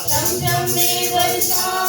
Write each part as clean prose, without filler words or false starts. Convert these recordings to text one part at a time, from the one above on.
चमचम में बरसा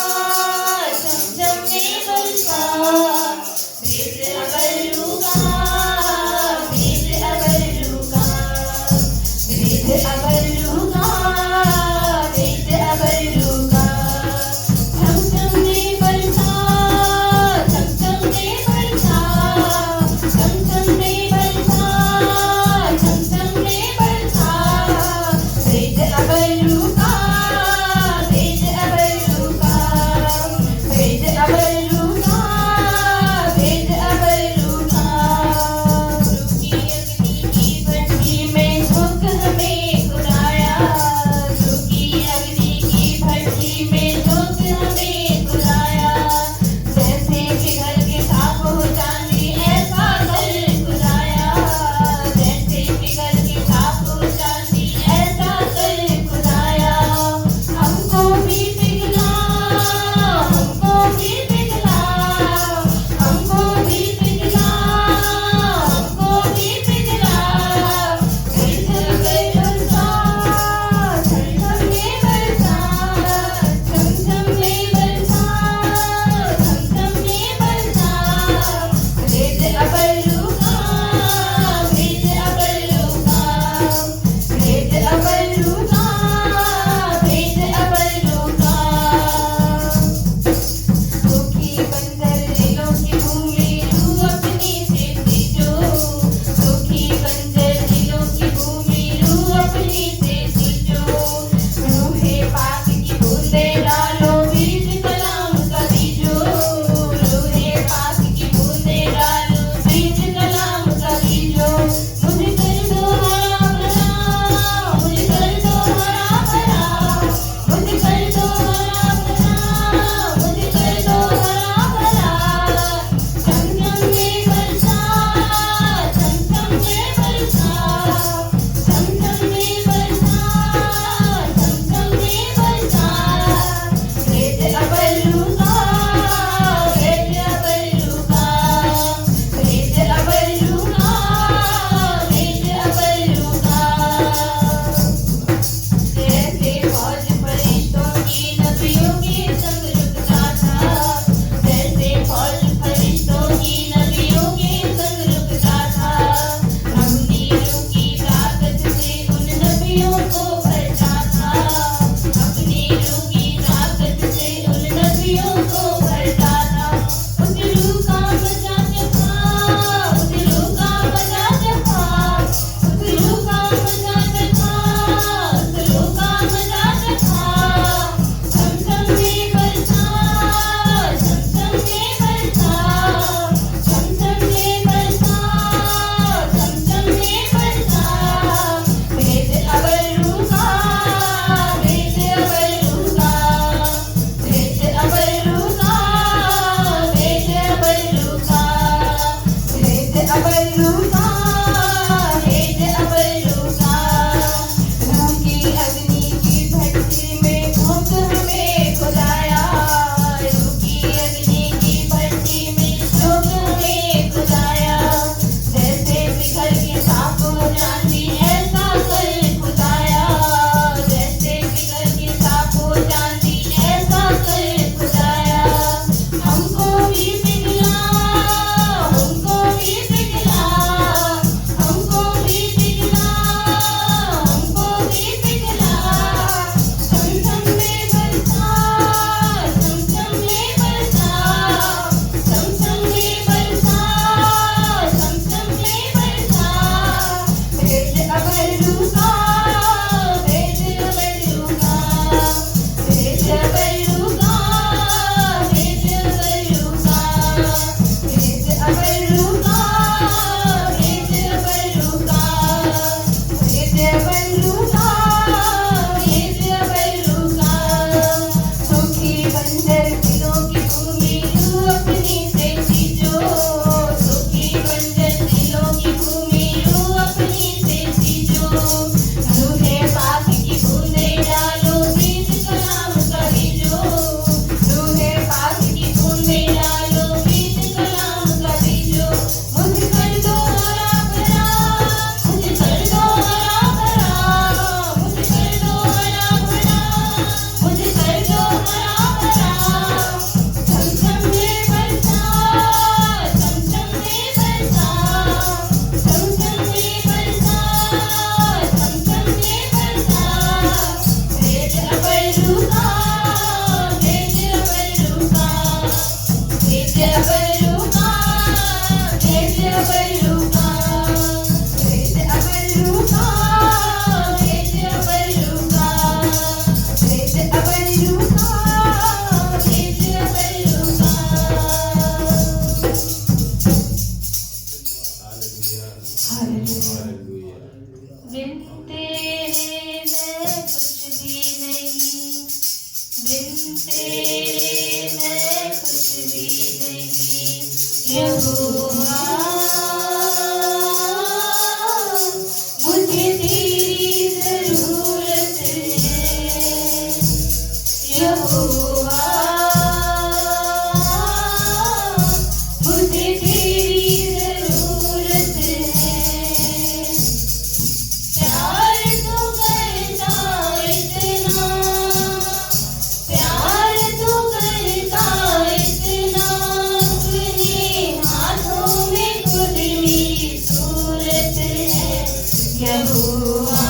यहोवा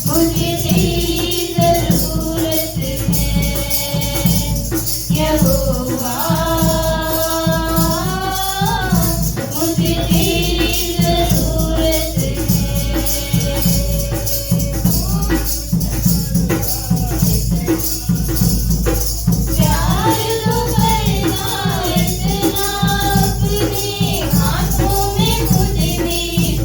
मुझे तेरी जरूरत है। यहोवा मुझे तेरी जरूरत है। प्यार तो करना इतना अपने हाथों में मुझे मेरी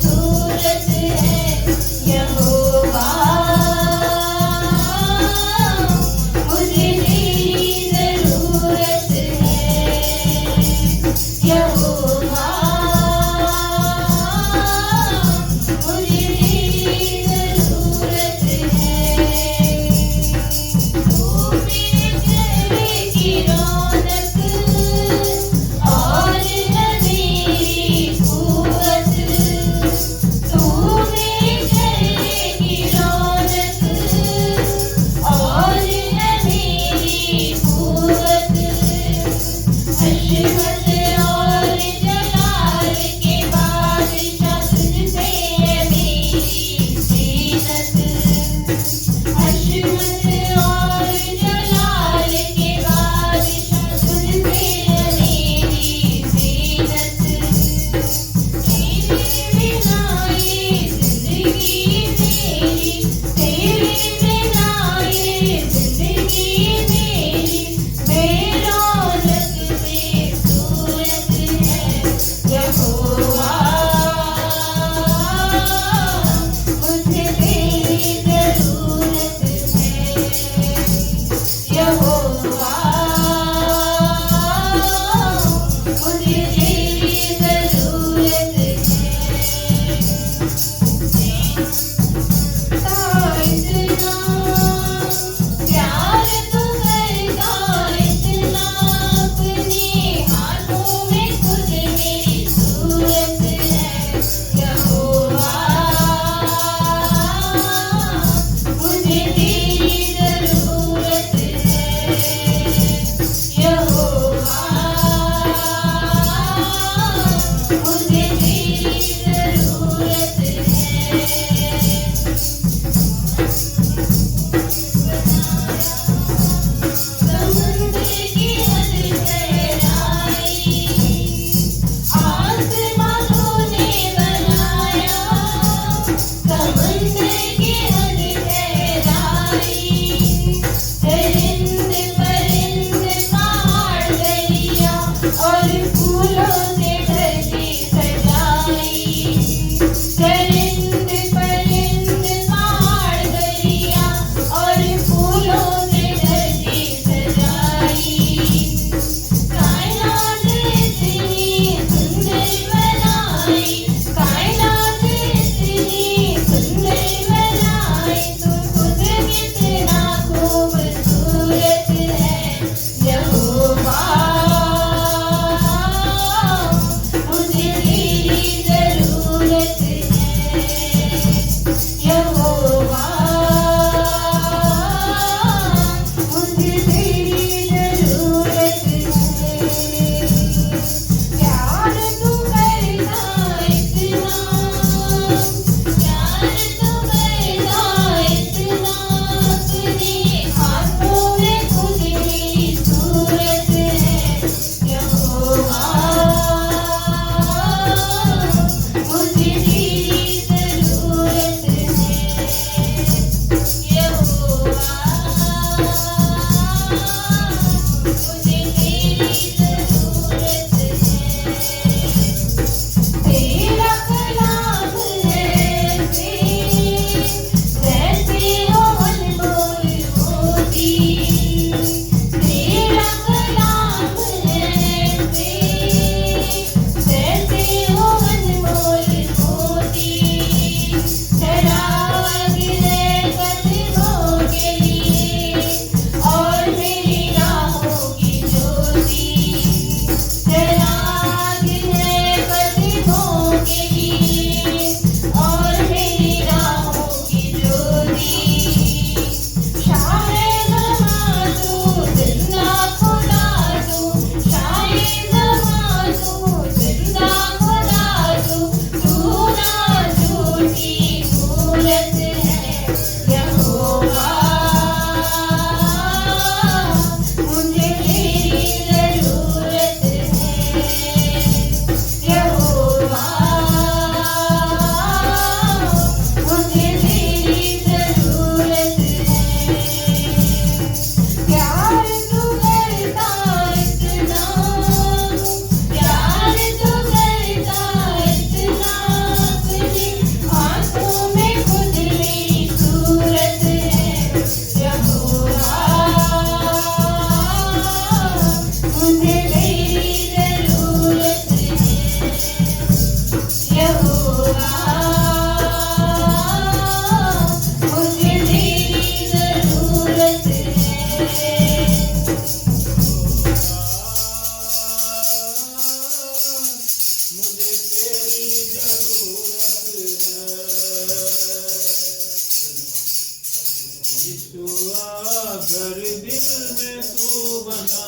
अगर दिल में तू बना,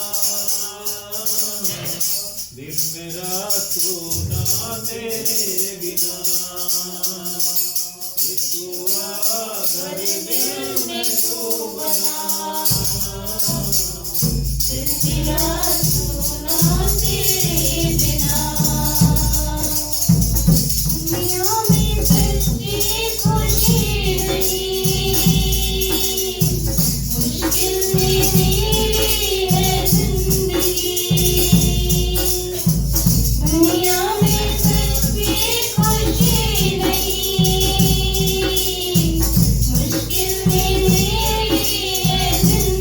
दिल मेरा तू ना तेरे बिना। यीशुआ अगर दिल में तू बना, दिल मेरा सोना तेरे बिना। दुनिया में सच्ची खुशी नहीं, मुश्किल में मेरी है जिंदगी। दुनिया में सच्ची खुशी नहीं, मुश्किल में मेरी है जिंदगी।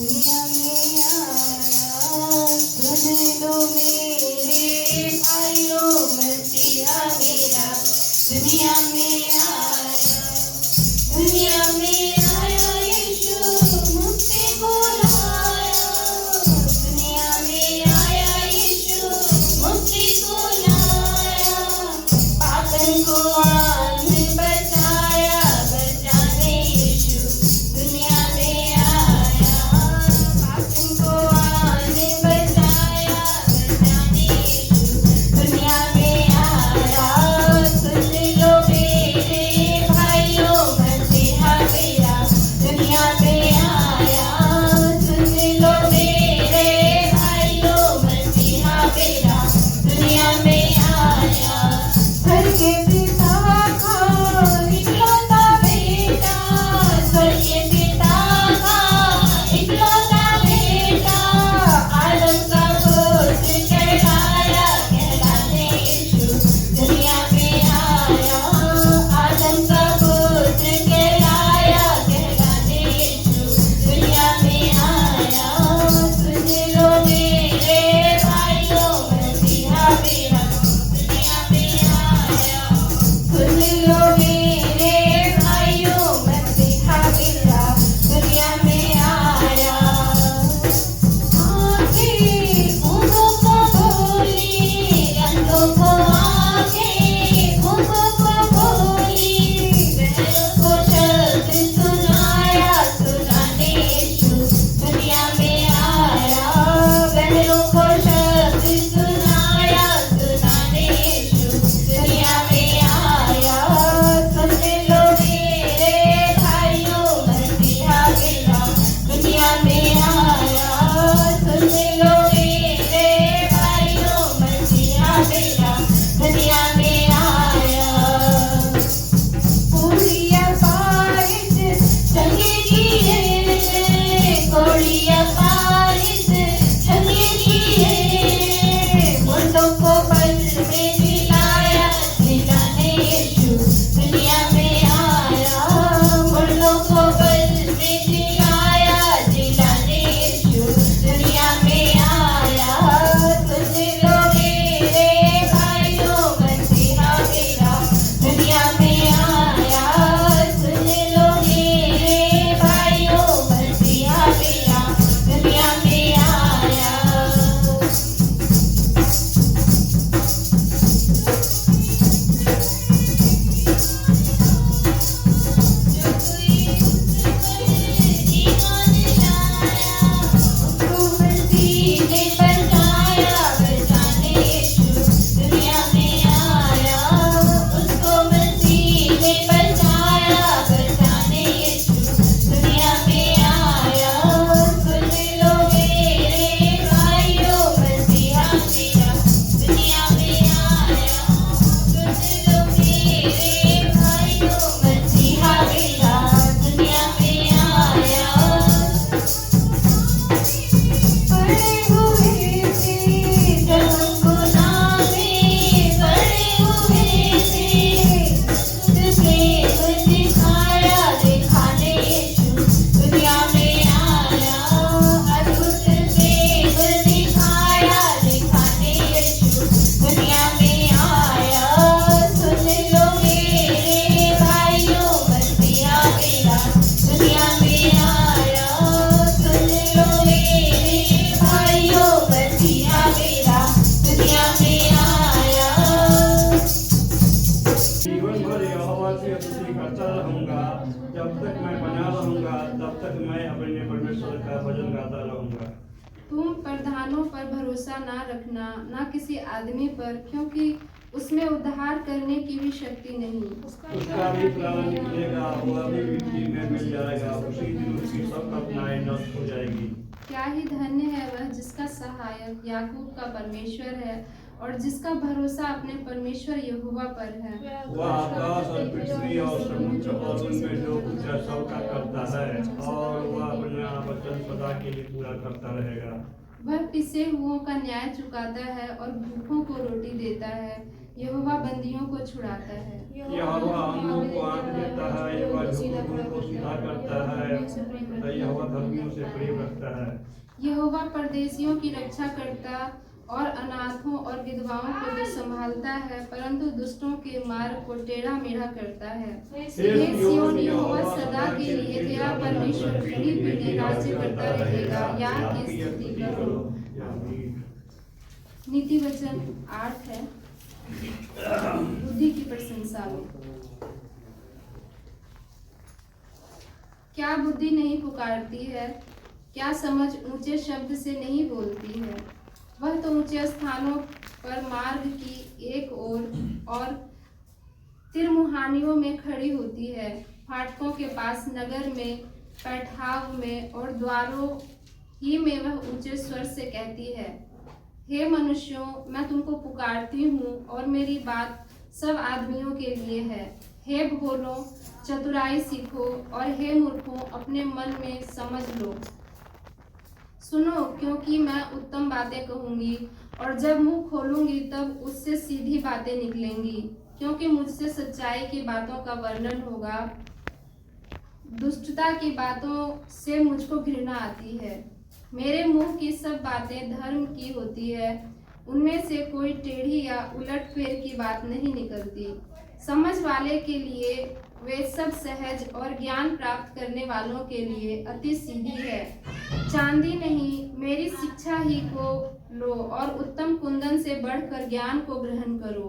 दुनिया में आया सुन लो मेरे भाइयों मसीहा मेरा दुनिया में आया यीशु मुक्ति को लाया दुनिया में आया यीशु मुक्ति को लाया पागल को आन बचाया बचाने यीशु दुनिया में आया पागल को आन बचाया बचाने यीशु दुनिया में आया सुन लो मेरे भाइयों मसीहा मेरा दुनिया में आया सुन लो मेरे भाइयों मसीहा मेरा दुनिया में आया घर के पिता का इकलौता बेटा स्वर्ग के पिता का इकलौता बेटा आदम का पुत्र कहलाया कहलाने यीशु दुनिया में आया आदम का पुत्र कहलाया कहलाने यीशु दुनिया में आया सुन लो मेरे भाइयों मसीहा मेरा दुनिया में आया सुन लो मेरे भाइयों मसीहा मेरा दुनिया में आया आंखें गूंगों को बोली अंधों को आंखें गूंगों को बोली बहरों को शब्द सुनाया सुनाने यीशु दुनिया में आया बहरों को शब्द सुनाया सुनाने यीशु दुनिया में आया सुन लो मेरे भाइयों मसीहा मेरा दुनिया में आया सुन लो मेरे भाइयों मसीहा मेरा दुनिया में आया पूरिया पारिस चंगेगी है कोड़िया पारिस चंगेगी है मुर्दों को पल में जिलाया जिलाने यीशु दुनिया में आया मुर्दों को पल में जिलाया जिलाने यीशु दुनिया में आया सुन लो मेरे भाइयों मसीहा मेरा दुनिया में आया सुन लो मेरे भाइयों मसीहा मेरा दुनिया में आया जो कोई उस पर ईमान लाया उसको मसीह ने बचाया बचाने यीशु दुनिया में आया उसको मसीह ने बचाया बचाने यीशु दुनिया में आया सुन लो मेरे भाइयों मसीहा मेरा दुनिया में आया सुन लो मेरे भाइयों मसीहा मेरा दुनिया में आया पड़े हुए थे जब हमको नामे पड़े हुए थे प्रेम दिखाया दिखाने यीशु दुनिया में आया अद्भुत प्रेम दिखाया दिखाने यीशु दुनिया में आया सुन लो मेरे भाइयों मसीहा मेरा दुनिया में आया सुन लो मेरे भाइयों मसीहा मेरा दुनिया में आया जीवन भर यहोवा की स्तुति करता रहूंगा जब तक मैं बना रहूंगा तब तक मैं अपने परमेश्वर का भजन गाता रहूंगा तुम प्रधानों पर भरोसा ना रखना ना किसी आदमी पर क्योंकि उसमें उद्धार करने की भी शक्ति नहीं उसका भी प्राण निकलेगा वह भी मिट्टी में मिल जाएगा उसी दिन उसकी सब कल्पनाएं नष्ट हो जाएगी क्या ही धन्य है वह जिसका सहायक याकूब का परमेश्वर है और जिसका भरोसा अपने परमेश्वर यहोवा पर है। वह आकाश और पृथ्वी और समुद्र और उनमें जो कुछ है सबका करता है और वह अपना वचन सदा के लिए पूरा करता रहेगा। वह पिसे हुओं का न्याय चुकाता है और भूखों को रोटी देता है। यहोवा बंदियों को छुड़ाता है। यहोवा अंधों को आँख देता है, यहोवा झूठों को सीधा करता है, यहोवा धर्मियों से प्रेम रखता है। यहोवा परदेशियों की रक्षा करता और अनाथों और विधवाओं को तो संभालता है, परंतु दुष्टों के मार्ग को टेढ़ा मेढ़ा करता है। हे सिय्योन, यहोवा सदा के लिए तेरा परमेश्वर पीढ़ी पीढ़ी राज्य करता रहेगा। याद की स्तुति करो। नीति वचन 8 है, बुद्धि की प्रशंसा में। क्या बुद्धि नहीं पुकारती है? क्या समझ ऊंचे शब्द से नहीं बोलती है? वह तो ऊंचे स्थानों पर मार्ग की एक ओर और तिरमुहानियों में खड़ी होती है, फाटकों के पास, नगर में, पैठाव में और द्वारों ही में वह ऊंचे स्वर से कहती है, हे मनुष्यों, मैं तुमको पुकारती हूँ और मेरी बात सब आदमियों के लिए है। हे भोलों, चतुराई सीखो और हे मूर्खों, अपने मन में समझ लो। सुनो, क्योंकि मैं उत्तम बातें कहूंगी और जब मुंह खोलूंगी तब उससे सीधी बातें निकलेंगी, क्योंकि मुझसे सच्चाई की बातों का वर्णन होगा। दुष्टता की बातों से मुझको घृणा आती है। मेरे मुंह की सब बातें धर्म की होती है, उनमें से कोई टेढ़ी या उलटफेर की बात नहीं निकलती। समझ वाले के लिए वे सब सहज और ज्ञान प्राप्त करने वालों के लिए अति सीधी है। चांदी नहीं, मेरी शिक्षा ही को लो और उत्तम कुंदन से बढ़कर ज्ञान को ग्रहण करो,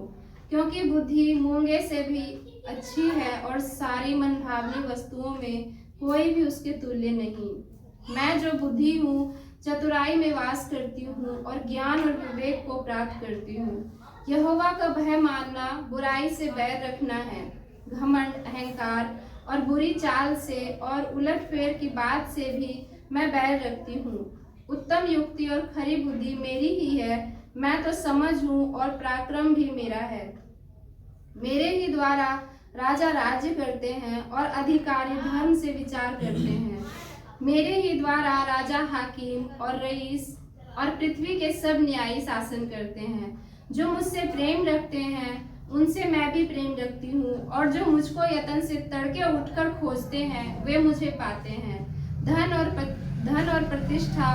क्योंकि बुद्धि मूंगे से भी अच्छी है और सारी मनभावनी वस्तुओं में कोई भी उसके तुल्य नहीं। मैं जो बुद्धि हूँ, चतुराई में वास करती हूँ और ज्ञान और विवेक को प्राप्त करती हूँ। यहोवा का भय मानना बुराई से बैर रखना है। घमंड, अहंकार और बुरी चाल से और उलटफेर की बात से भी मैं बैर रखती हूँ। उत्तम युक्ति और खरी बुद्धि मेरी ही है। मैं तो समझ हूँ और पराक्रम भी मेरा है। मेरे ही द्वारा राजा राज्य करते हैं और अधिकारी धर्म से विचार करते हैं। मेरे ही द्वारा राजा, हाकिम और रईस और पृथ्वी के सब न्यायी शासन करते हैं। जो मुझसे प्रेम रखते हैं उनसे मैं भी प्रेम रखती हूँ, और जो मुझको यत्न से तड़के उठकर खोजते हैं वे मुझे पाते हैं। धन और प्रतिष्ठा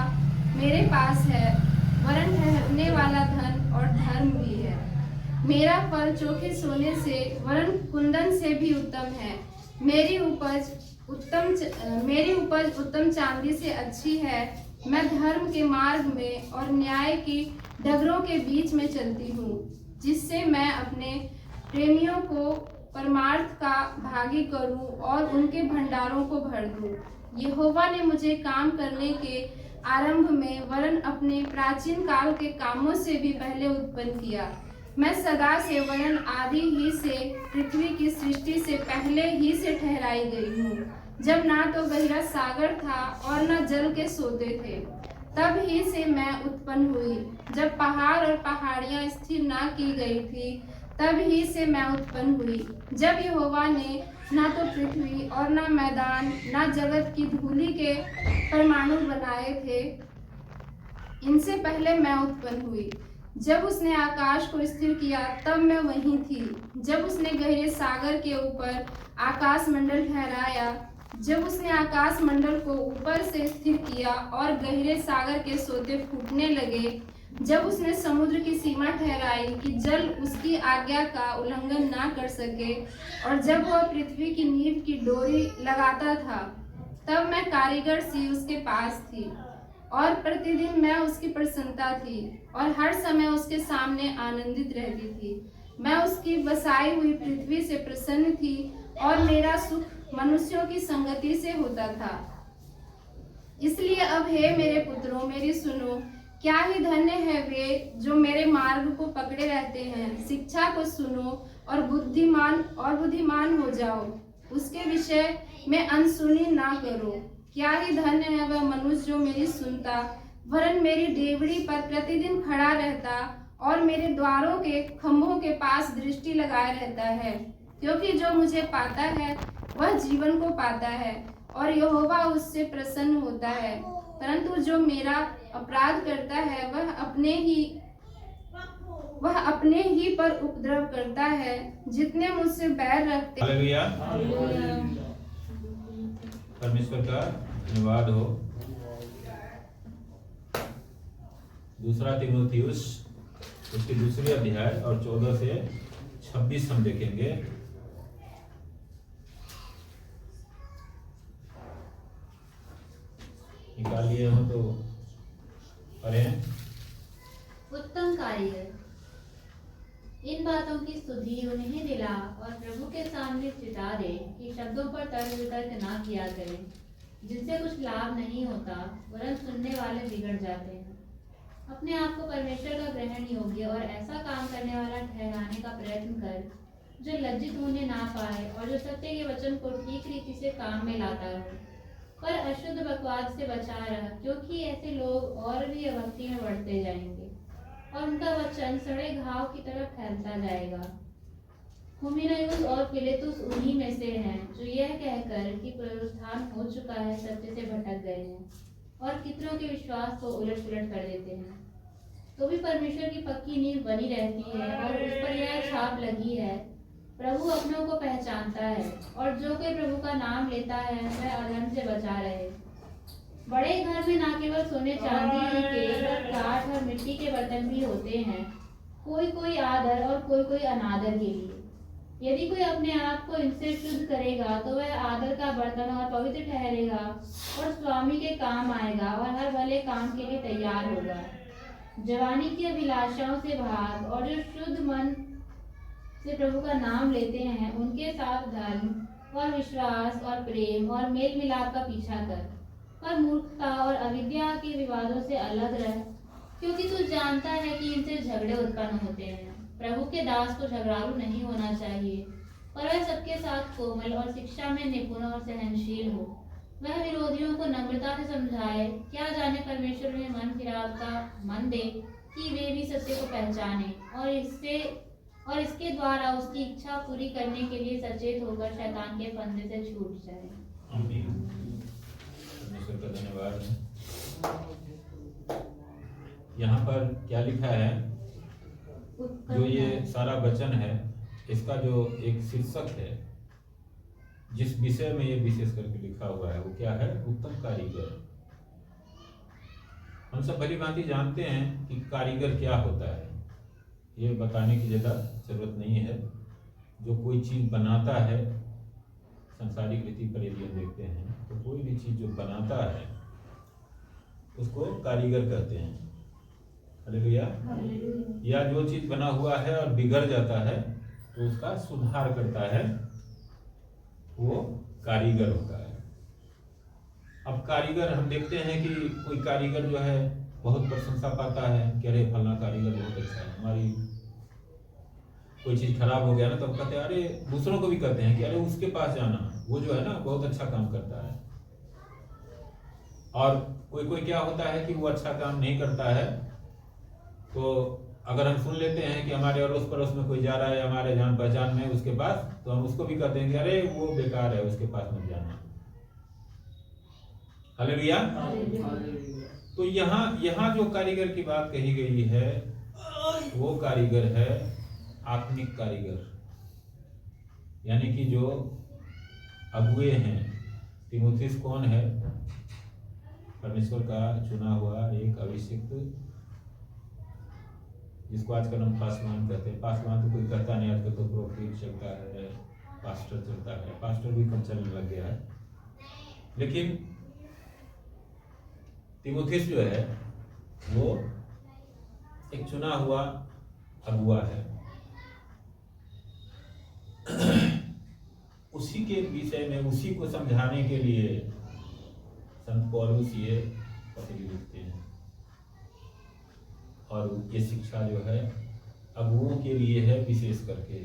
मेरे पास है, वरन ठहरने वाला धन और धर्म भी है। मेरा फल चोखे सोने से वरन कुंदन से भी उत्तम है। मेरी उपज उत्तम चांदी से अच्छी है। मैं धर्म के मार्ग में और न्याय की डगरों के बीच में चलती हूँ, जिससे मैं अपने प्रेमियों को परमार्थ का भागी करूं और उनके भंडारों को भर दूं। यहोवा ने मुझे काम करने के आरंभ में वरन अपने प्राचीन काल के कामों से भी पहले उत्पन्न किया। मैं सदा से वरन आदि ही से पृथ्वी की सृष्टि से पहले ही से ठहराई गई हूँ, जब ना तो गहरा सागर था और न जल के सोते थे। तब ही से मैं उत्पन्न हुई, जब पहाड़ और पहाड़ियां स्थिर ना की गई थी, तब ही से मैं उत्पन्न हुई। जब यहोवा ने ना तो पृथ्वी और ना मैदान ना जगत की धूलि के परमाणु बनाए थे, इनसे पहले मैं उत्पन्न हुई। जब उसने आकाश को स्थिर किया तब मैं वहीं थी। जब उसने गहरे सागर के ऊपर आकाश मंडल ठहराया, जब उसने आकाश मंडल को ऊपर से स्थिर किया और गहरे सागर के सोते फूटने लगे, जब उसने समुद्र की सीमा ठहराई कि जल उसकी आज्ञा का उल्लंघन ना कर सके, और जब वह पृथ्वी की नींव की डोरी लगाता था, तब मैं कारीगर सी उसके पास थी और प्रतिदिन मैं उसकी प्रसन्नता थी और हर समय उसके सामने आनंदित रहती थी। मैं उसकी बसाई हुई पृथ्वी से प्रसन्न थी और मेरा सुख मनुष्यों की संगति से होता था। इसलिए अब हे मेरे पुत्रों, मेरी सुनो। क्या ही धन्य है वे जो मेरे मार्ग को पकड़े रहते हैं। शिक्षा को सुनो और बुद्धिमान हो जाओ। उसके विषय में अनसुनी ना करो। क्या ही धन्य है वह मनुष्य जो मेरी सुनता, वरन मेरी डेवढ़ी पर प्रतिदिन खड़ा रहता और मेरे द्वारों के खंभों के पास दृष्टि लगाए रहता है। क्योंकि जो मुझे पाता है वह जीवन को पाता है और यहोवा उससे प्रसन्न होता है। परंतु जो मेरा अपराध करता है वह अपने ही वह अपने ही पर उपद्रव करता है। जितने मुझसे बैर रखते हालेलुया। परमेश्वर का धन्यवाद हो। दूसरा तीमुथियुस उसकी दूसरी अध्याय और 14 से 26 हम देखेंगे। निकाल लिए हो तो पढ़ें। उत्तम कारीगर इन बातों की स्तुति उन्हें दिला और प्रभु के सामने चिता दे कि शब्दों पर तर्क वितर्क ना किया करे, जिनसे कुछ लाभ नहीं होता वरन सुनने वाले बिगड़ जाते हैं। अपने आप को परमेश्वर का ग्रहण योग्य और ऐसा काम करने वाला ठहराने का प्रयत्न कर, जो लज्जित होने ना पाए और जो सत्य के वचन को ठीक रीति से काम में लाता रहे। पर अशुद्ध बकवास से बचा रह, क्योंकि ऐसे लोग और भी अभक्ति में बढ़ते जाएंगे और उनका वचन सड़े घाव की तरफ फैलता जाएगा। हुमिनयुस और फिलेतुस उन्हीं में से हैं, जो यह कहकर कि पुनरुत्थान हो चुका है सत्य से भटक गए हैं और कितनों के विश्वास को उलट पुलट कर देते हैं। तो भी परमेश्वर की पक्की नींव बनी रहती है और उस पर यह छाप लगी है, प्रभु अपनों को पहचानता है और जो कोई प्रभु का नाम लेता है वह अधर्म से बचा रहे। बड़े घर में ना केवल सोने चांदी के पर काठ और मिट्टी के बर्तन भी होते हैं, कोई कोई आदर और कोई कोई अनादर के लिए। यदि कोई अपने आप को इनसे शुद्ध करेगा तो वह आदर का बर्तन और पवित्र ठहरेगा और स्वामी के काम आएगा और हर भले काम के लिए तैयार होगा। जवानी की अभिलाषाओं से भाग और जो शुद्ध मन से प्रभु का नाम लेते हैं उनके साथ धर्म और विश्वास और प्रेम और मेल मिलाप का पीछा कर। पर मूर्खता और अविद्या के विवादों से अलग रह, क्योंकि तू जानता है कि इनसे झगड़े उत्पन्न होते हैं। प्रभु के दास को झगड़ालू नहीं होना चाहिए, पर वह सबके साथ कोमल और शिक्षा में निपुण और सहनशील हो। वह विरोधियों को नम्रता से समझाए, क्या जाने परमेश्वर उन्हें मन फिराव का मन दे कि वे भी सत्य को पहचाने और इसके द्वारा उसकी इच्छा पूरी करने के लिए सचेत होकर शैतान के फंदे से छूट जाए। आमीन। परमेश्वर का धन्यवाद है। यहाँ पर क्या लिखा है, जो ये सारा वचन है इसका जो एक शीर्षक है, जिस विषय में ये विशेष करके लिखा हुआ है वो क्या है? उत्तम कारीगर। हम सब भली भांति जानते हैं कि कारीगर क्या होता है, ये बताने की ज्यादा जरूरत नहीं है। जो कोई चीज बनाता है, संसारिक रीति पर यदि हम देखते हैं तो कोई भी चीज जो बनाता है उसको कारीगर कहते हैं। हालेलुया। या जो चीज बना हुआ है और बिगड़ जाता है तो उसका सुधार करता है, वो कारीगर होता है। अब कारीगर हम देखते हैं कि कोई कारीगर जो है बहुत प्रशंसा पाता है कि अरे फलना कारीगर बहुत अच्छा है। हमारी कोई चीज खराब हो गया ना तो कहते हैं, अरे दूसरों को भी कहते हैं कि अरे उसके पास जाना, वो जो है ना बहुत अच्छा काम करता है। और कोई कोई क्या होता है कि वो अच्छा काम नहीं करता है, तो अगर हम सुन लेते हैं कि हमारे अड़ोस पड़ोस में कोई जा रहा है हमारे जान पहचान में उसके पास, तो हम उसको भी कहते हैं कि अरे वो बेकार है, उसके पास मत जाना। हालेलुया। तो यहाँ जो कारीगर की बात कही गई है वो कारीगर है आत्मिक कारीगर, यानी कि जो अगुए हैं। तीमुथियुस कौन है? परमेश्वर का चुना हुआ एक अभिषिक्त, जिसको आजकल हम पासवान कहते हैं। पासवान तो कोई कहता नहीं, आजकल तो प्रोफेट चलता है, पास्टर चलता है। पास्टर भी कम चलने लग गया है। लेकिन तीमुथियुस जो है वो एक चुना हुआ अगुआ है। उसी के विषय में, उसी को समझाने के लिए संत पौलुस ये पत्री लिखते हैं। और ये शिक्षा जो है अगुओं के लिए है विशेष करके।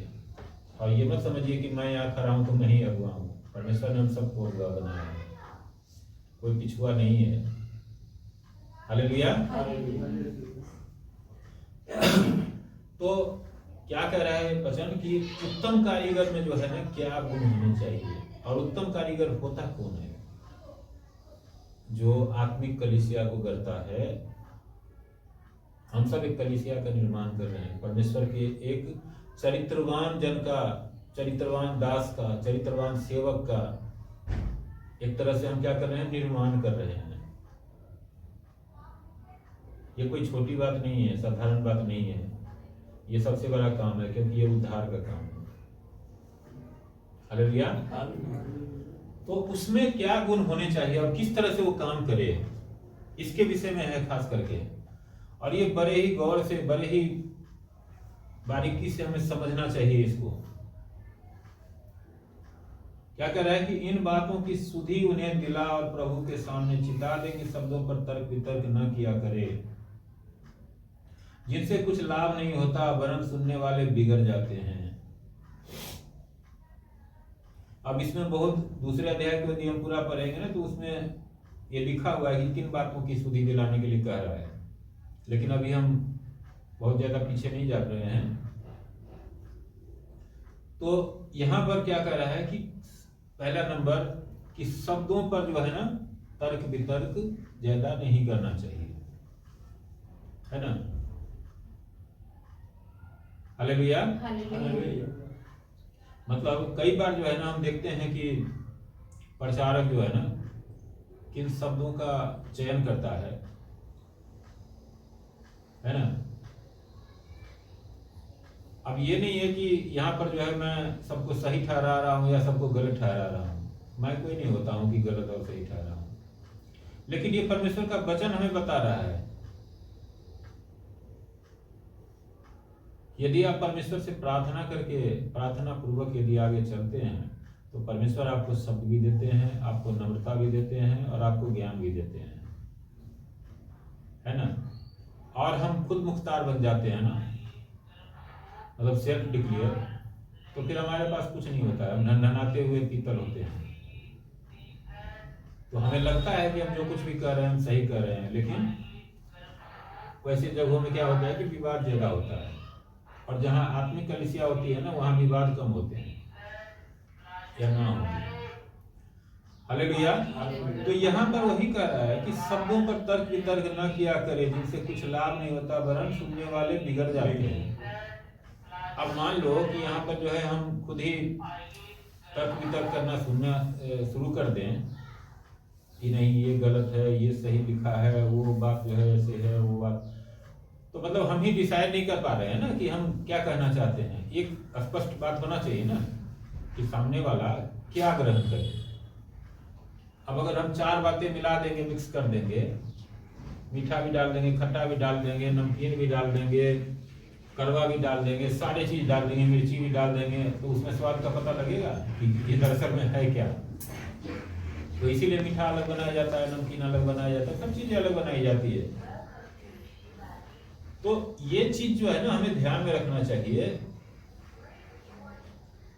और ये मत समझिए कि मैं यहाँ खड़ा हूँ तो मैं ही अगुआ हूँ। परमेश्वर ने हम सबको अगुआ बनाया है, कोई पिछुआ नहीं है। हालेलुया। तो क्या कह रहा है वचन कि उत्तम कारीगर में जो है ना क्या गुण होने चाहिए, और उत्तम कारीगर होता कौन है? जो आत्मिक कलीसिया को गढ़ता है, हम सब एक कलीसिया का निर्माण कर रहे हैं, परमेश्वर के एक चरित्रवान जन का, चरित्रवान दास का, चरित्रवान सेवक का एक तरह से हम क्या कर रहे हैं, निर्माण कर रहे हैं। ये कोई छोटी बात नहीं है, साधारण बात नहीं है, ये सबसे बड़ा काम है, क्योंकि ये उद्धार का काम है। हालेलुया। तो उसमें क्या गुण होने चाहिए और किस तरह से वो काम करे, इसके विषय में है खास करके। और ये बड़े ही गौर से, बड़े ही बारीकी से हमें समझना चाहिए इसको। क्या कह रहा है कि इन बातों की सुधि उन्हें दिला और प्रभु के सामने चिता दे कि शब्दों पर तर्क वितर्क न किया करे, जिनसे कुछ लाभ नहीं होता वरन सुनने वाले बिगड़ जाते हैं। अब इसमें बहुत दूसरे अध्याय को यदि हम पूरा पढ़ेंगे ना, तो उसमें ये लिखा हुआ है कि किन बातों की सुधि दिलाने के लिए कह रहा है, लेकिन अभी हम बहुत ज्यादा पीछे नहीं जा रहे हैं। तो यहां पर क्या कह रहा है कि पहला नंबर कि शब्दों पर जो है ना तर्क वितर्क ज्यादा नहीं करना चाहिए, है ना। हालेलुया। मतलब कई बार जो है ना हम देखते हैं कि प्रचारक जो है ना किन शब्दों का चयन करता है ना। अब ये नहीं है कि यहाँ पर जो है मैं सबको सही ठहरा रहा हूँ या सबको गलत ठहरा रहा हूँ, मैं कोई नहीं होता हूँ कि गलत और सही ठहरा हूँ, लेकिन ये परमेश्वर का वचन हमें बता रहा है। यदि आप परमेश्वर से प्रार्थना करके, प्रार्थना पूर्वक यदि आगे चलते हैं, तो परमेश्वर आपको शब्द भी देते हैं, आपको नम्रता भी देते हैं और आपको ज्ञान भी देते हैं, है ना। और हम खुद मुख्तार बन जाते हैं ना, मतलब सेल्फ डिक्लेयर, तो फिर हमारे पास कुछ नहीं होता है, हम ढनढनाते हुए पीतल होते हैं। तो हमें लगता है कि हम जो कुछ भी कर रहे हैं हम सही कर रहे हैं, लेकिन वैसे जगहों में क्या होता है कि विवाद ज्यादा होता है, और जहाँ आत्मिक कलीसिया होती है ना वहाँ विवाद कम होते हैं या ना होते। हालेलुया। तो यहाँ पर वही कह रहा है कि शब्दों पर तर्क वितर्क न किया करे, जिनसे कुछ लाभ नहीं होता वरन सुनने वाले बिगड़ जाते हैं। अब मान लो कि यहाँ पर जो है हम खुद ही तर्क वितर्क करना, सुनना शुरू कर दें कि नहीं ये गलत है, ये सही लिखा है, वो बात जो है ऐसे है, वो बात, तो मतलब हम ही डिसाइड नहीं कर पा रहे हैं ना कि हम क्या कहना चाहते हैं। एक स्पष्ट बात होना चाहिए ना कि सामने वाला क्या ग्रहण करे। अब अगर हम चार बातें मिला देंगे, मिक्स कर देंगे, मीठा भी डाल देंगे, खट्टा भी डाल देंगे, नमकीन भी डाल देंगे, कड़वा भी डाल देंगे, सारी चीज डाल देंगे, मिर्ची भी डाल देंगे, तो उसमें स्वाद का पता लगेगा कि ये दरअसल में है क्या। तो इसीलिए मीठा अलग बनाया जाता है, नमकीन अलग बनाया जाता है, सब चीजें अलग बनाई जाती है। तो ये चीज जो है ना हमें ध्यान में रखना चाहिए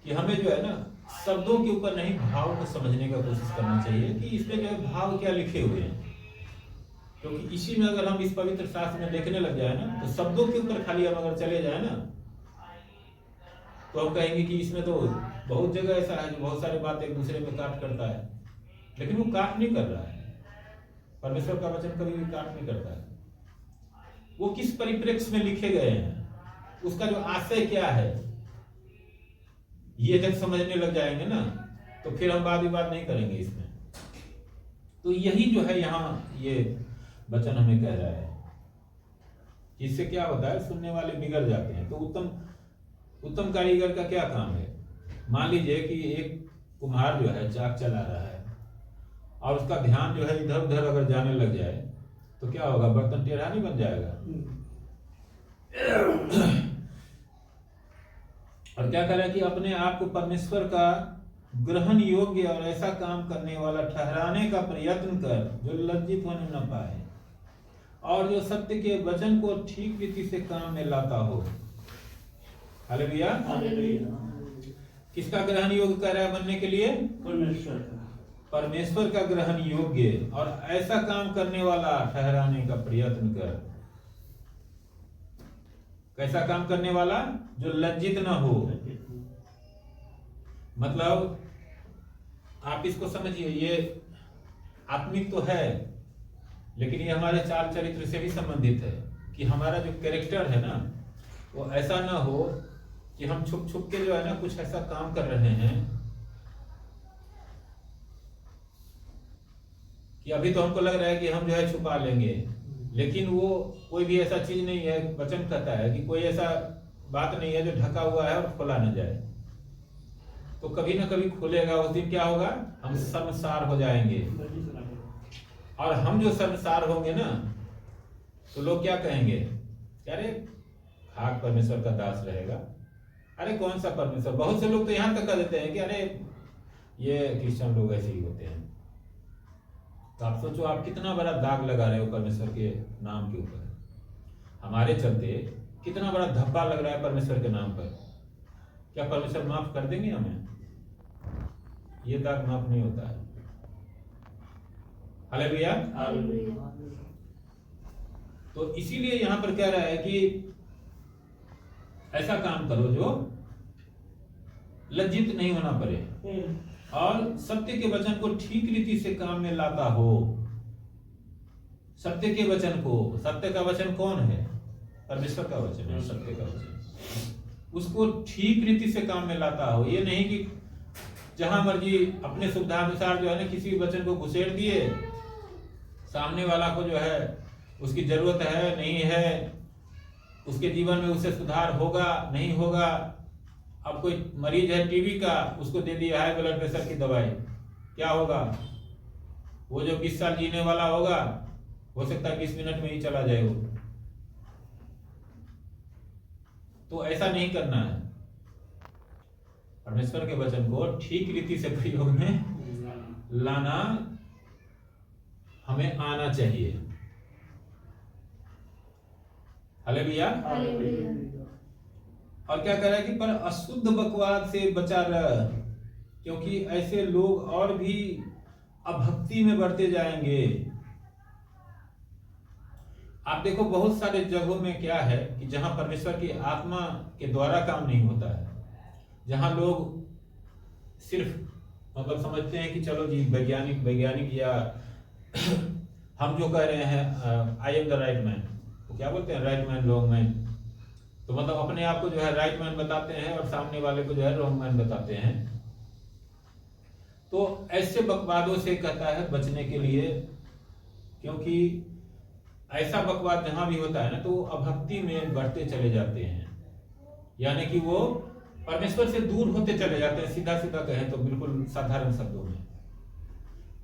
कि हमें जो है ना शब्दों के ऊपर नहीं, भाव को समझने का कोशिश करना चाहिए कि इसमें जो है भाव क्या लिखे हुए हैं। क्योंकि इसी में अगर हम इस पवित्र शास्त्र में देखने लग जाए ना, तो शब्दों के ऊपर खाली हम अगर चले जाए ना, तो हम कहेंगे कि इसमें तो बहुत जगह ऐसा है जो बहुत सारी बात एक दूसरे में काट करता है, लेकिन वो काट नहीं कर रहा है। परमेश्वर का वचन कभी भी काट नहीं करता है। वो किस परिप्रेक्ष्य में लिखे गए हैं, उसका जो आशय क्या है, ये जब समझने लग जाएंगे ना, तो फिर हम वाद विवाद नहीं करेंगे इसमें। तो यही जो है यहाँ ये वचन हमें कह रहा है, इससे क्या होता है, सुनने वाले बिगड़ जाते हैं। तो उत्तम कारीगर का क्या काम है। मान लीजिए कि एक कुम्हार जो है चाक चला रहा है और उसका ध्यान जो है इधर उधर अगर जाने लग जाए, तो क्या होगा, बर्तन टेढ़ा नहीं बन जाएगा। और क्या कह रहा है कि अपने आप को परमेश्वर का ग्रहण योग्य और ऐसा काम करने वाला ठहराने का प्रयत्न कर जो लज्जित होने न पाए और जो सत्य के वचन को ठीक रीति से काम में लाता हो। हालेलुया। किसका ग्रहण योग्य कह रहा है बनने के लिए? परमेश्वर का ग्रहण योग्य और ऐसा काम करने वाला ठहराने का प्रयत्न कर। कैसा काम करने वाला? जो लज्जित न हो। मतलब आप इसको समझिए, ये आत्मिक तो है, लेकिन ये हमारे चाल चरित्र से भी संबंधित है। कि हमारा जो कैरेक्टर है ना वो ऐसा ना हो कि हम छुप छुप के जो है ना कुछ ऐसा काम कर रहे हैं कि अभी तो हमको लग रहा है कि हम जो है छुपा लेंगे, लेकिन वो कोई भी ऐसा चीज नहीं है। वचन कहता है कि कोई ऐसा बात नहीं है जो ढका हुआ है और खोला न जाए, तो कभी ना कभी खुलेगा। उस दिन क्या होगा, हम शर्मसार हो जाएंगे। और हम जो शर्मसार होंगे ना तो लोग क्या कहेंगे, अरे खाक परमेश्वर का दास रहेगा, अरे कौन सा परमेश्वर। बहुत से लोग तो यहाँ तक कह देते हैं कि अरे ये क्रिश्चियन लोग ऐसे ही होते हैं। तो आप सोचो आप कितना बड़ा दाग लगा रहे हो परमेश्वर के नाम के ऊपर। हमारे चलते कितना बड़ा धब्बा लग रहा है परमेश्वर के नाम पर। क्या परमेश्वर माफ कर देंगे हमें? ये दाग माफ नहीं होता है। हालेलुया। तो इसीलिए यहां पर कह रहा है कि ऐसा काम करो जो लज्जित नहीं होना पड़े और सत्य के वचन को ठीक रीति से काम में लाता हो। सत्य के वचन को, सत्य का वचन कौन है? परमेश्वर का वचन है, सत्य का वचन। उसको ठीक रीति से काम में लाता हो। ये नहीं कि जहां मर्जी अपने सुविधानुसार जो है ना किसी वचन को घुसेड़ दिए, सामने वाला को जो है उसकी जरूरत है नहीं है, उसके जीवन में उससे सुधार होगा नहीं होगा। अब कोई मरीज है टीबी का, उसको दे दिया है ब्लड प्रेशर की दवाई, क्या होगा? वो जो 20 साल जीने वाला होगा, हो सकता है 20 मिनट में ही चला जाए वो। तो ऐसा नहीं करना है। परमेश्वर के वचन को ठीक रीति से प्रयोग में लाना हमें आना चाहिए। हालेलुया। और क्या कह रहा है कि पर अशुद्ध बकवाद से बचा रह, क्योंकि ऐसे लोग और भी अभक्ति में बढ़ते जाएंगे। आप देखो बहुत सारे जगहों में क्या है कि जहां परमेश्वर की आत्मा के द्वारा काम नहीं होता है, जहां लोग सिर्फ मतलब समझते हैं कि चलो जी वैज्ञानिक या हम जो कह रहे हैं I am the right man, तो क्या बोलते हैं राइट मैन रॉन्ग मैन। तो मतलब अपने आप को जो है राइट मैन बताते हैं और सामने वाले को जो है रॉन्ग मैन बताते हैं। तो ऐसे बकवादों से कहता है बचने के लिए, क्योंकि ऐसा बकवाद जहां भी होता है ना तो वो अभक्ति में बढ़ते चले जाते हैं, यानी कि वो परमेश्वर से दूर होते चले जाते हैं। सीधा सीधा कहें तो बिल्कुल साधारण शब्दों में।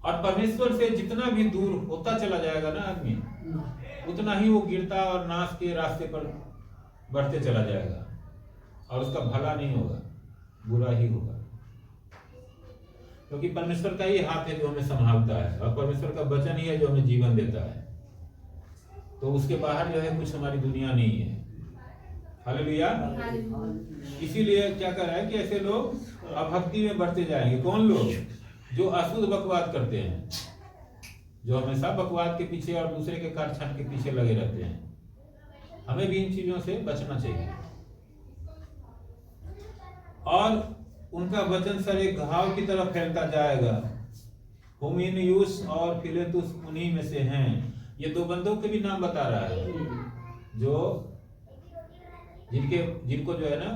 और परमेश्वर से जितना भी दूर होता चला जाएगा ना आदमी, उतना ही वो गिरता और नाश के रास्ते पर बढ़ते चला जाएगा और उसका भला नहीं होगा, बुरा ही होगा। क्योंकि परमेश्वर का ही हाथ है जो हमें संभालता है और परमेश्वर का वचन ही है जो हमें जीवन देता है। तो उसके बाहर जो है कुछ हमारी दुनिया नहीं है। हालेलुया। इसीलिए क्या कर रहा है कि ऐसे लोग अभक्ति में बढ़ते जाएंगे। कौन लोग? जो अशुद्ध बकवाद करते हैं, जो हमेशा बकवाद के पीछे और दूसरे के कारछान के पीछे लगे रहते हैं। हमें भी इन चीजों से बचना चाहिए। और उनका वचन सर एक घाव की तरह फैलता जाएगा। हुमिनियुस और फिलेतुस उन्हीं में से हैं। ये दो बंदों के भी नाम बता रहा है, जो जिनको जो है ना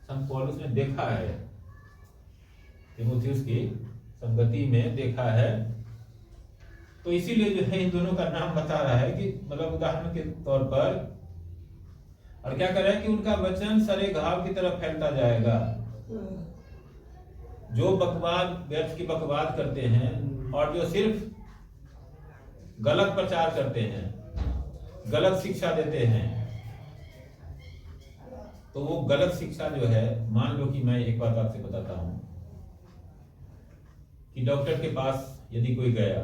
संत पौलुस ने देखा है, तीमुथियुस की संगति में देखा है। तो इसीलिए जो है इन दोनों का नाम बता रहा है कि मतलब उदाहरण के तौर पर। और क्या कर रहा है कि उनका वचन सरे घाव की तरफ फैलता जाएगा। जो बकवाद, व्यर्थ की बकवाद करते हैं और जो सिर्फ गलत प्रचार करते हैं, गलत शिक्षा देते हैं, तो वो गलत शिक्षा जो है, मान लो कि मैं एक बात आपसे बताता हूं कि डॉक्टर के पास यदि कोई गया,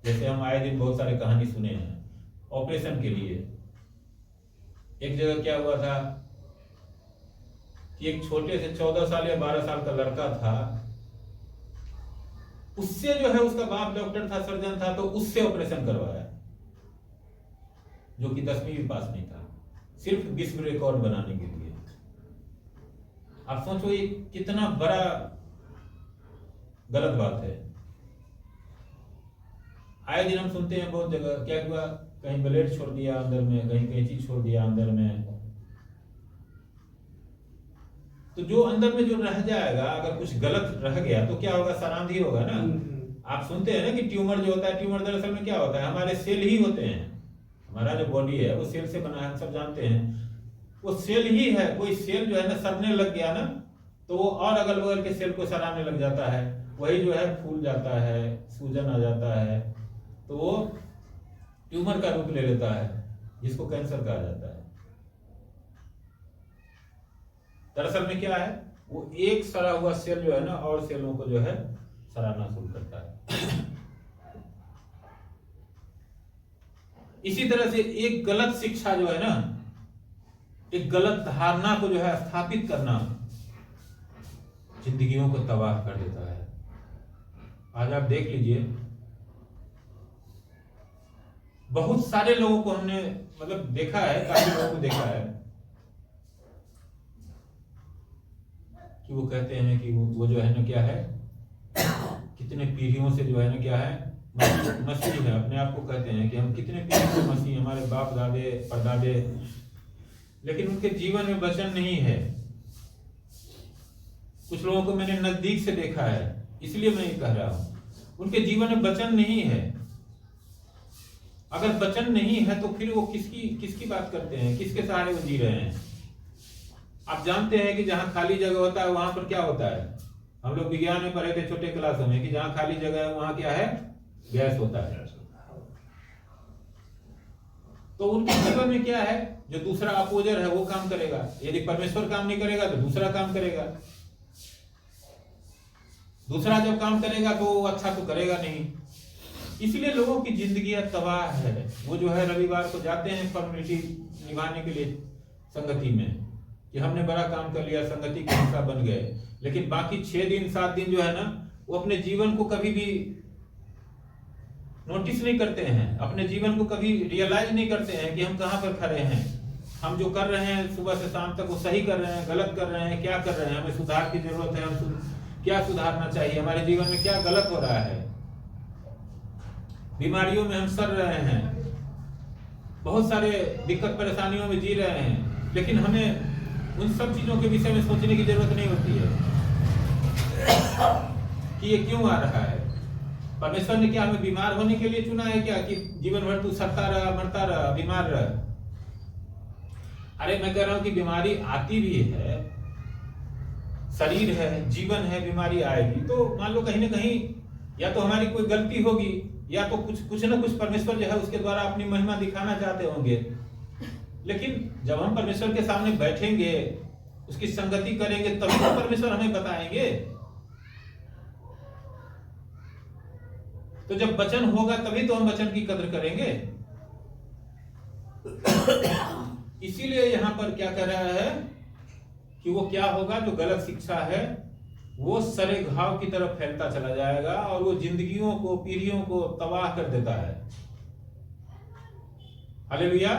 जैसे हम आए दिन बहुत सारे कहानी सुने हैं ऑपरेशन के लिए। एक जगह क्या हुआ था कि एक छोटे से 14 साल या 12 साल का लड़का था, उससे जो है उसका बाप डॉक्टर था, सर्जन था, तो उससे ऑपरेशन करवाया, जो कि 10वीं भी पास नहीं था, सिर्फ विश्व रिकॉर्ड बनाने के लिए। आप सोचो ये कितना बड़ा गलत बात है। आए दिन हम सुनते हैं बहुत जगह, क्या हुआ, कहीं ब्लेड छोड़ दिया अंदर में, कहीं कैंची छोड़ दिया अंदर में। तो जो अंदर में जो रह जाएगा, अगर कुछ गलत रह गया तो क्या होगा, सरांधी होगा ना। आप सुनते हैं ना कि ट्यूमर जो होता है, ट्यूमर दरअसल में क्या होता है, हमारे सेल ही होते हैं। हमारा जो बॉडी है वो सेल से बना है, हम सब जानते हैं, वो सेल ही है। कोई सेल जो है ना सड़ने लग गया ना, तो वो और अगल बगल के सेल को सड़ाने लग जाता है, वही जो है फूल जाता है, सूजन आ जाता है, तो वो ट्यूमर का रूप ले लेता है, जिसको कैंसर कहा जाता है। दरअसल में क्या है, वो एक सड़ा हुआ सेल जो है ना और सेलों को जो है सराहना शुरू करता है। इसी तरह से एक गलत शिक्षा जो है ना, एक गलत धारणा को जो है स्थापित करना जिंदगियों को तबाह कर देता है। आज आप देख लीजिए, बहुत सारे लोगों को हमने मतलब देखा है, काफी लोगों को देखा है कि वो कहते हैं कि वो जो है ना क्या है, कितने पीढ़ियों से जो है ना क्या है, मसीह है, अपने आप को कहते हैं कि हम कितने पीढ़ी से मसीह, हमारे बाप दादे परदादे, लेकिन उनके जीवन में वचन नहीं है। कुछ लोगों को मैंने नजदीक से देखा है, इसलिए मैं ये कह रहा हूं, उनके जीवन में वचन नहीं है। अगर वचन नहीं है तो फिर वो किसकी बात करते हैं, किसके सहारे वो जी रहे हैं। आप जानते हैं कि जहां खाली जगह होता है वहां पर क्या होता है, हम लोग विज्ञान में पढ़े थे छोटे क्लासों में कि जहां खाली जगह है वहां क्या है, गैस होता है। तो उनके जीवन में क्या है, जो दूसरा अपोजर है वो काम करेगा। यदि परमेश्वर काम नहीं करेगा तो दूसरा काम करेगा। दूसरा जब काम करेगा तो वो अच्छा तो करेगा नहीं। इसलिए लोगों की जिंदगी तबाह है। वो जो है रविवार को जाते हैं फॉर्मेलिटी निभाने के लिए संगति में, कि हमने बड़ा काम कर लिया, संगति का हिस्सा बन गए, लेकिन बाकी 6 दिन 7 दिन जो है ना, वो अपने जीवन को कभी भी नोटिस नहीं करते हैं, अपने जीवन को कभी रियलाइज नहीं करते हैं कि हम कहां पर खड़े हैं, हम जो कर रहे हैं सुबह से शाम तक वो सही कर रहे हैं, गलत कर रहे हैं, क्या कर रहे हैं, हमें सुधार की जरूरत है, हम क्या सुधारना चाहिए, हमारे जीवन में क्या गलत हो रहा है। बीमारियों में हम सड़ रहे हैं, बहुत सारे दिक्कत परेशानियों में जी रहे हैं, लेकिन हमें उन सब चीजों के विषय में सोचने की जरूरत नहीं होती है कि ये क्यों आ रहा है। परमेश्वर ने क्या हमें बीमार होने के लिए चुना है क्या, कि जीवन भर तू सड़ता रहा, मरता रहा, बीमार रहा। अरे मैं कह रहा हूं कि बीमारी आती भी है, शरीर है, जीवन है, बीमारी आएगी तो मान लो कहीं ना कहीं या तो हमारी कोई गलती होगी, या तो कुछ ना कुछ परमेश्वर जो है उसके द्वारा अपनी महिमा दिखाना चाहते होंगे। लेकिन जब हम परमेश्वर के सामने बैठेंगे, उसकी संगति करेंगे, तभी तो परमेश्वर हमें बताएंगे। तो जब वचन होगा तभी तो हम वचन की कदर करेंगे। इसीलिए यहां पर क्या कह रहा है कि वो क्या होगा, जो गलत शिक्षा है वो सरे घाव की तरफ फैलता चला जाएगा और वो जिंदगियों को, पीढ़ियों को तबाह कर देता है। हालेलुया।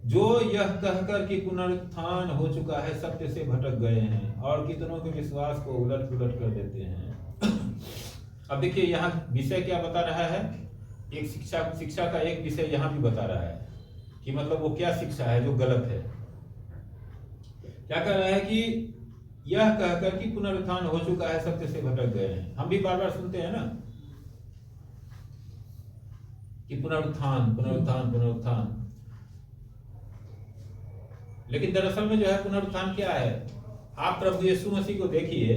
जो यह कहकर कि पुनरुत्थान हो चुका है सत्य से भटक गए हैं और कितनों के विश्वास को उलट पुलट कर देते हैं। अब देखिए यहाँ विषय क्या बता रहा है, एक शिक्षा का एक विषय यहाँ भी बता रहा है कि मतलब वो क्या शिक्षा है जो गलत है। क्या कह रहा है कि यह कहकर कि पुनरुत्थान हो चुका है सत्य से भटक गए हैं। हम भी बार बार सुनते हैं ना कि पुनरुत्थान पुनरुत्थान पुनरुत्थान, लेकिन दरअसल में जो है पुनरुत्थान क्या है। आप प्रभु यीशु मसीह को देखिए,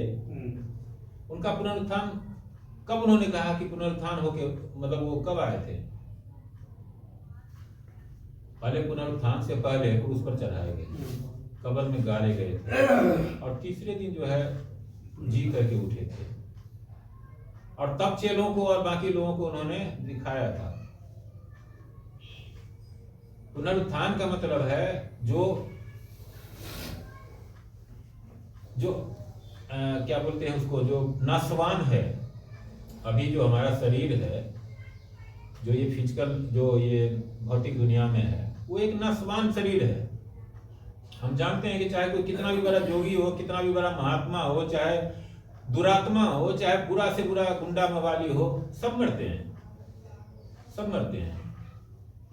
उनका पुनरुत्थान कब उन्होंने कहा कि पुनरुत्थान होके, मतलब वो कब आए थे, पहले पुनरुत्थान से पहले क्रूस पर चढ़ाए गए, कब्र में गाड़े गए थे और तीसरे दिन जो है जी करके उठे थे और तब चेलों को और बाकी लोगों को उन्होंने दिखाया था। पुनरुत्थान का मतलब है जो क्या बोलते हैं उसको, जो नाशवान है। अभी जो हमारा शरीर है, जो ये फिजिकल, जो ये भौतिक दुनिया में है, वो एक नाशवान शरीर है। हम जानते हैं कि चाहे कोई कितना भी बड़ा जोगी हो, कितना भी बड़ा महात्मा हो, चाहे दुरात्मा हो, चाहे बुरा से बुरा गुंडा मवाली हो, सब मरते हैं, सब मरते हैं।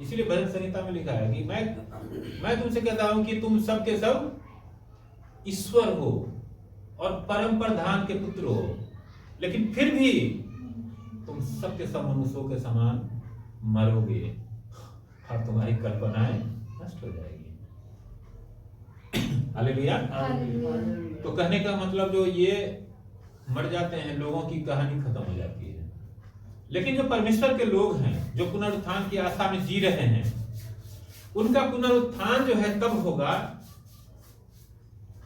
इसीलिए भजन संहिता में लिखा है कि मैं तुमसे कहता हूं कि तुम सब के सब ईश्वर हो और परम प्रधान के पुत्र हो, लेकिन फिर भी तुम सब के सब मनुष्यों के समान मरोगे और तुम्हारी कल्पनाएं नष्ट हो जाएगी। हालेलुया। तो कहने का मतलब जो ये मर जाते हैं लोगों की कहानी खत्म हो जाती है, लेकिन जो परमेश्वर के लोग हैं, जो पुनरुत्थान की आशा में जी रहे हैं, उनका पुनरुत्थान जो है तब होगा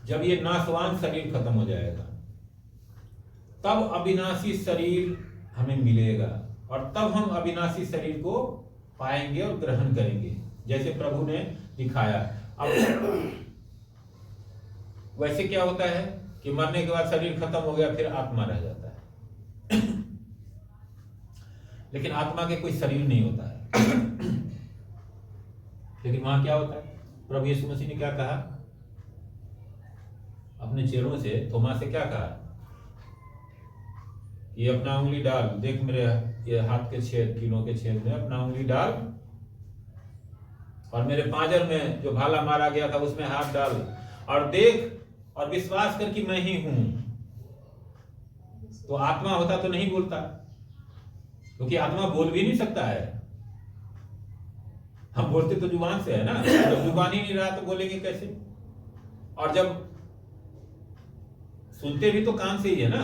जब ये नाशवान शरीर खत्म हो जाएगा, तब अविनाशी शरीर हमें मिलेगा और तब हम अविनाशी शरीर को पाएंगे और ग्रहण करेंगे, जैसे प्रभु ने दिखाया। अब वैसे क्या होता है कि मरने के बाद शरीर खत्म हो गया, फिर आत्मा रह जाता है, लेकिन आत्मा के कोई शरीर नहीं होता है। लेकिन वहां क्या होता है? प्रभु यीशु मसीह ने क्या कहा अपने चेलों से, थोमा से क्या कहा? ये अपना उंगली डाल, देख मेरे ये हाथ के छेद, कीलों के छेद में अपना उंगली डाल, और मेरे पांजर में जो भाला मारा गया था उसमें हाथ डाल, और देख और विश्वास कर कि मैं ही हूं। तो आत्मा होता तो नहीं बोलता, क्योंकि आत्मा बोल भी नहीं सकता है। हम बोलते तो जुबान से है ना, जब जुबान ही नहीं रहा तो बोलेंगे कैसे? और जब सुनते भी तो कान से ही है ना,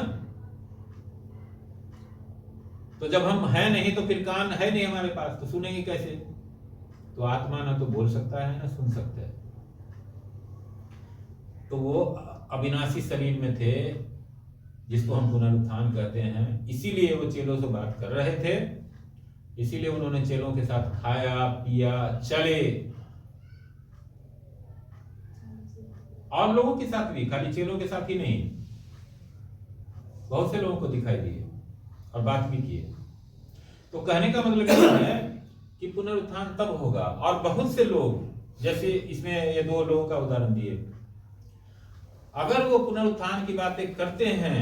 तो जब हम हैं नहीं तो फिर कान है नहीं हमारे पास, तो सुनेंगे कैसे? तो आत्मा ना तो बोल सकता है ना सुन सकता है। तो वो अविनाशी शरीर में थे जिसको हम पुनरुत्थान कहते हैं। इसीलिए वो चेलों से बात कर रहे थे, इसीलिए उन्होंने चेलों के साथ खाया पिया चले, और लोगों के साथ भी, खाली चेलों के साथ ही नहीं, बहुत से लोगों को दिखाई दिए और बात भी किए। तो कहने का मतलब यह है कि पुनरुत्थान तब होगा, और बहुत से लोग, जैसे इसमें ये दो लोगों का उदाहरण दिए, अगर वो पुनरुत्थान की बातें करते हैं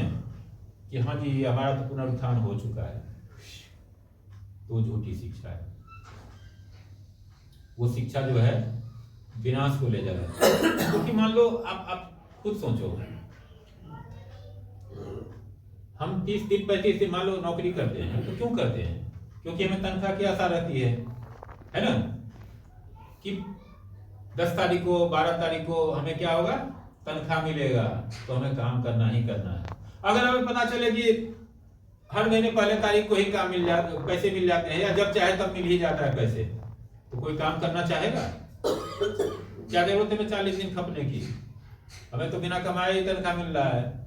कि हाँ जी हमारा तो पुनरुत्थान हो चुका है, तो झूठी शिक्षा है। वो शिक्षा जो है विनाश को ले जा रहा है। क्योंकि मान लो आप खुद सोचो, हम 30 दिन 35 दिन मान लो नौकरी करते हैं, तो क्यों करते हैं? क्योंकि हमें तनख्वाह की आशा रहती है ना, कि 10 तारीख को 12 तारीख को हमें क्या होगा, तनख्वाह मिलेगा, तो हमें काम करना ही करना है। अगर हमें पता चले कि हर महीने पहले तारीख को ही काम मिल जाते, पैसे मिल जाते हैं, या जब चाहे तब मिल ही जाता है पैसे, तो कोई काम करना चाहेगा? क्या जरूरत है में 40 दिन खपने की? हमें तो बिना कमाए ही तनख्वाह मिल रहा है।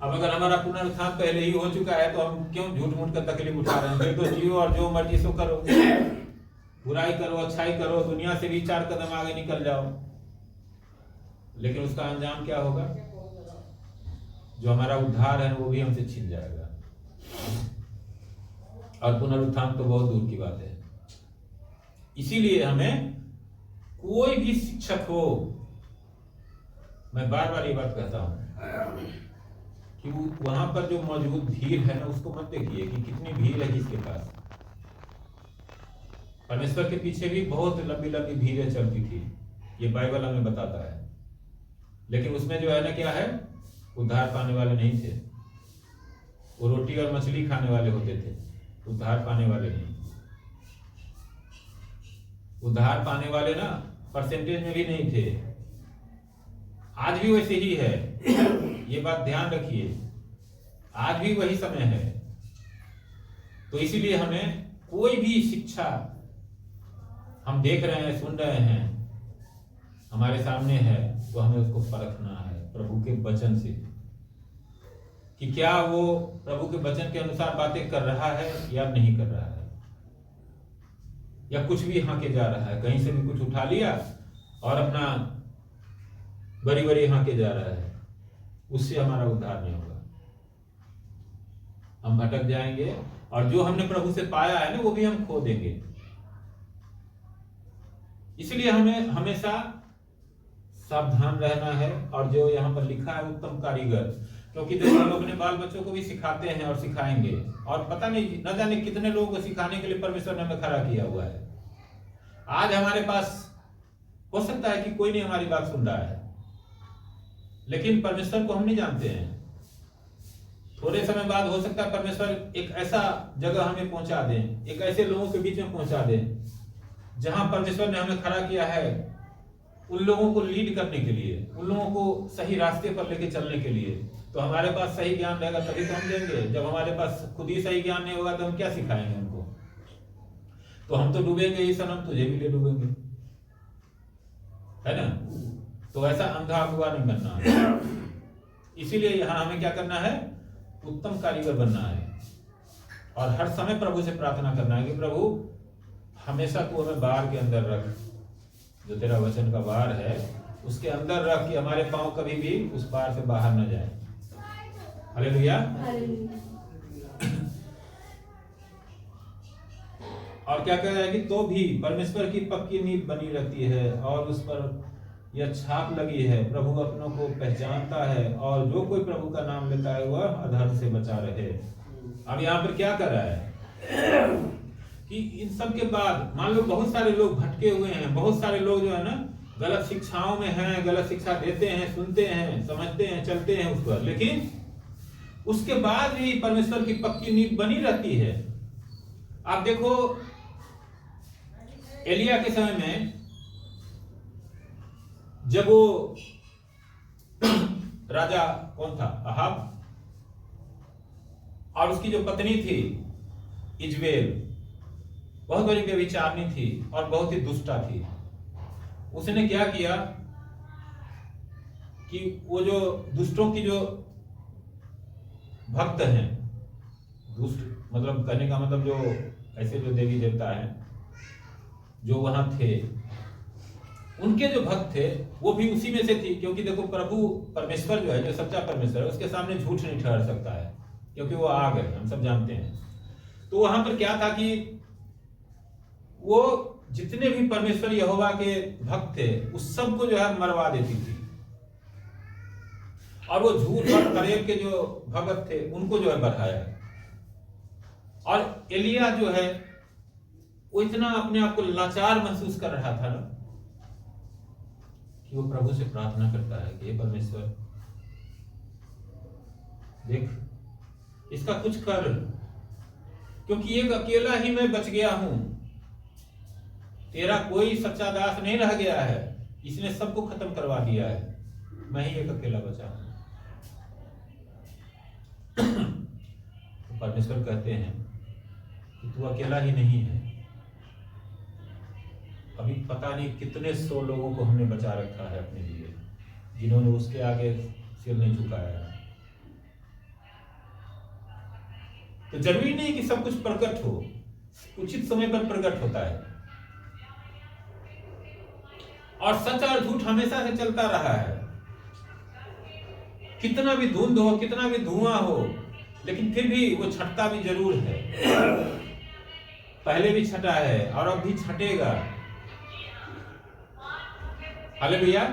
अब अगर हमारा पुनरुत्थान पहले ही हो चुका है तो हम क्यों झूठ मूठ कर तकलीफ उठा रहे हैं? फिर तो जियो और जो मर्जी सो करो, बुराई करो अच्छाई करो, दुनिया से भी 4 कदम आगे निकल जाओ, लेकिन उसका अंजाम क्या होगा? जो हमारा उद्धार है वो भी हमसे छिन जाएगा, और पुनरुत्थान तो बहुत दूर की बात है। इसीलिए हमें कोई भी शिक्षक हो, मैं बार बार ये बात कहता हूं कि वहां पर जो मौजूद भीड़ है ना, उसको मत देखिए कि कितनी भीड़ है किसके पास। परमेश्वर के पीछे भी बहुत लंबी लंबी भीड़ें चलती थी, ये बाइबल हमें बताता है, लेकिन उसमें जो है ना क्या है, उद्धार पाने वाले नहीं थे। वो रोटी और मछली खाने वाले होते थे, उद्धार पाने वाले नहीं। उद्धार पाने वाले ना परसेंटेज में भी नहीं थे, आज भी वैसे ही है, ये बात ध्यान रखिए, आज भी वही समय है। तो इसीलिए हमें कोई भी शिक्षा हम देख रहे हैं, सुन रहे हैं, हमारे सामने है, तो हमें उसको परखना है प्रभु के वचन से, कि क्या वो प्रभु के वचन के अनुसार बातें कर रहा है या नहीं कर रहा है, या कुछ भी हाके जा रहा है, कहीं से भी कुछ उठा लिया और अपना बड़ी बड़ी हाके जा रहा है। उससे हमारा उद्धार नहीं होगा, हम भटक जाएंगे, और जो हमने प्रभु से पाया है ना वो भी हम खो देंगे। इसलिए हमें हमेशा सावधान रहना है। और जो यहाँ पर लिखा है उत्तम कारीगर, क्योंकि देखो हम अपने बाल बच्चों को भी सिखाते हैं और सिखाएंगे, और पता नहीं न जाने कितने लोगों को सिखाने के लिए परमेश्वर ने हमें खड़ा किया हुआ है। आज हमारे पास हो सकता है कि कोई नहीं हमारी बात सुन रहा है, लेकिन परमेश्वर को हम नहीं जानते हैं। थोड़े समय बाद हो सकता है परमेश्वर एक ऐसा जगह हमें पहुंचा दें, एक ऐसे लोगों के बीच में पहुंचा दें जहां परमेश्वर ने हमें खड़ा किया है उन लोगों को लीड करने के लिए, उन लोगों को सही रास्ते पर लेके चलने के लिए। तो हमारे पास सही ज्ञान रहेगा तभी तो हम देंगे। जब हमारे पास खुद ही सही ज्ञान नहीं होगा तो हम क्या सिखाएंगे उनको? तो हम तो डूबेंगे ही सनम, तुझे भी ले डूबेंगे, है ना? तो ऐसा अंधा अगुआ नहीं बनना है। इसीलिए यहाँ हमें क्या करना है? उत्तम कारीगर बनना है और हर समय प्रभु से प्रार्थना करना है कि प्रभु हमेशा तू हमें बार के अंदर रख, जो तेरा वचन का बार है उसके अंदर रख कि हमारे पांव कभी भी उस बार से बाहर न जाए। हालेलुया। और क्या कह रहा है कि तो भी परमेश्वर की पक्की नींव बनी रहती है और उस पर यह छाप लगी है, प्रभु अपनों को पहचानता है और जो कोई प्रभु का नाम लेता है वह अधर्म से बचा रहे। अब यहाँ पर क्या कर रहा है कि इन सब के बाद मान लो बहुत सारे लोग भटके हुए हैं, बहुत सारे लोग जो है ना गलत शिक्षाओं में हैं, गलत शिक्षा देते हैं, सुनते हैं, समझते हैं, चलते हैं उस पर, लेकिन उसके बाद भी परमेश्वर की पक्की नींव बनी रहती है। आप देखो एलिया के समय में जब वो राजा कौन था, अहाब, और उसकी जो पत्नी थी इजबेल बहुत बड़ी व्यभिचारिणी थी और बहुत ही दुष्टा थी। उसने क्या किया कि वो जो दुष्टों की जो भक्त हैं, दुष्ट मतलब कहने का मतलब जो ऐसे जो देवी देवता हैं जो वहां थे, उनके जो भक्त थे वो भी उसी में से थी। क्योंकि देखो प्रभु परमेश्वर जो है, जो सच्चा परमेश्वर है, उसके सामने झूठ नहीं ठहर सकता है, क्योंकि वो आग है, हम सब जानते हैं। तो वहां पर क्या था कि वो जितने भी परमेश्वर यहोवा के भक्त थे उस सबको जो है मरवा देती थी, और वो झूठ और फरेब के जो भगत थे उनको जो है बढ़ाया। और एलिया जो है वो इतना अपने आप को लाचार महसूस कर रहा था ना कि वो प्रभु से प्रार्थना करता है कि हे परमेश्वर देख इसका कुछ कर, क्योंकि एक अकेला ही मैं बच गया हूं, तेरा कोई सच्चा दास नहीं रह गया है, इसने सबको खत्म करवा दिया है, मैं ही एक अकेला बचा हूं। तो परमेश्वर कहते हैं कि तू अकेला ही नहीं है, अभी पता नहीं कितने 100 लोगों को हमने बचा रखा है अपने लिए, जिन्होंने उसके आगे सिर नहीं झुकाया। तो जरूरी नहीं कि सब कुछ प्रकट हो, उचित समय पर प्रकट होता है। और सच और झूठ हमेशा से चलता रहा है, कितना भी धुंध हो, कितना भी धुआं हो, लेकिन फिर भी वो छटता भी जरूर है। पहले भी छटा है और अब भी छटेगा। हालेलुया।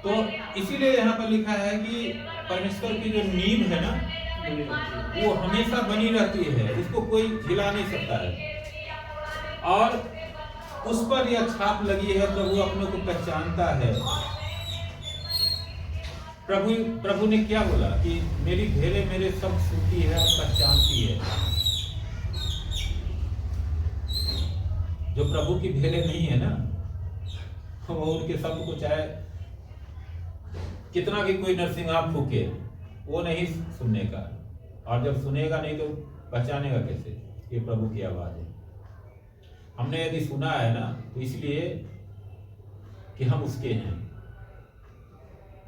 तो इसीलिए यहाँ पर लिखा है कि परमेश्वर की जो नींव है ना वो हमेशा बनी रहती है, उसको कोई हिला नहीं सकता है, और उस पर यह छाप लगी है, प्रभु अपनों को पहचानता है। प्रभु ने क्या बोला कि मेरी भेड़ें मेरे सब सुनती है और पहचानती है। जो प्रभु की भेड़ें नहीं है ना, वो उनके शब्द को चाहे कितना भी कोई नरसिंहार फूके वो नहीं सुनने का, और जब सुनेगा नहीं तो पहचानेगा कैसे ये प्रभु की आवाज है। हमने यदि सुना है ना तो इसलिए कि हम उसके हैं,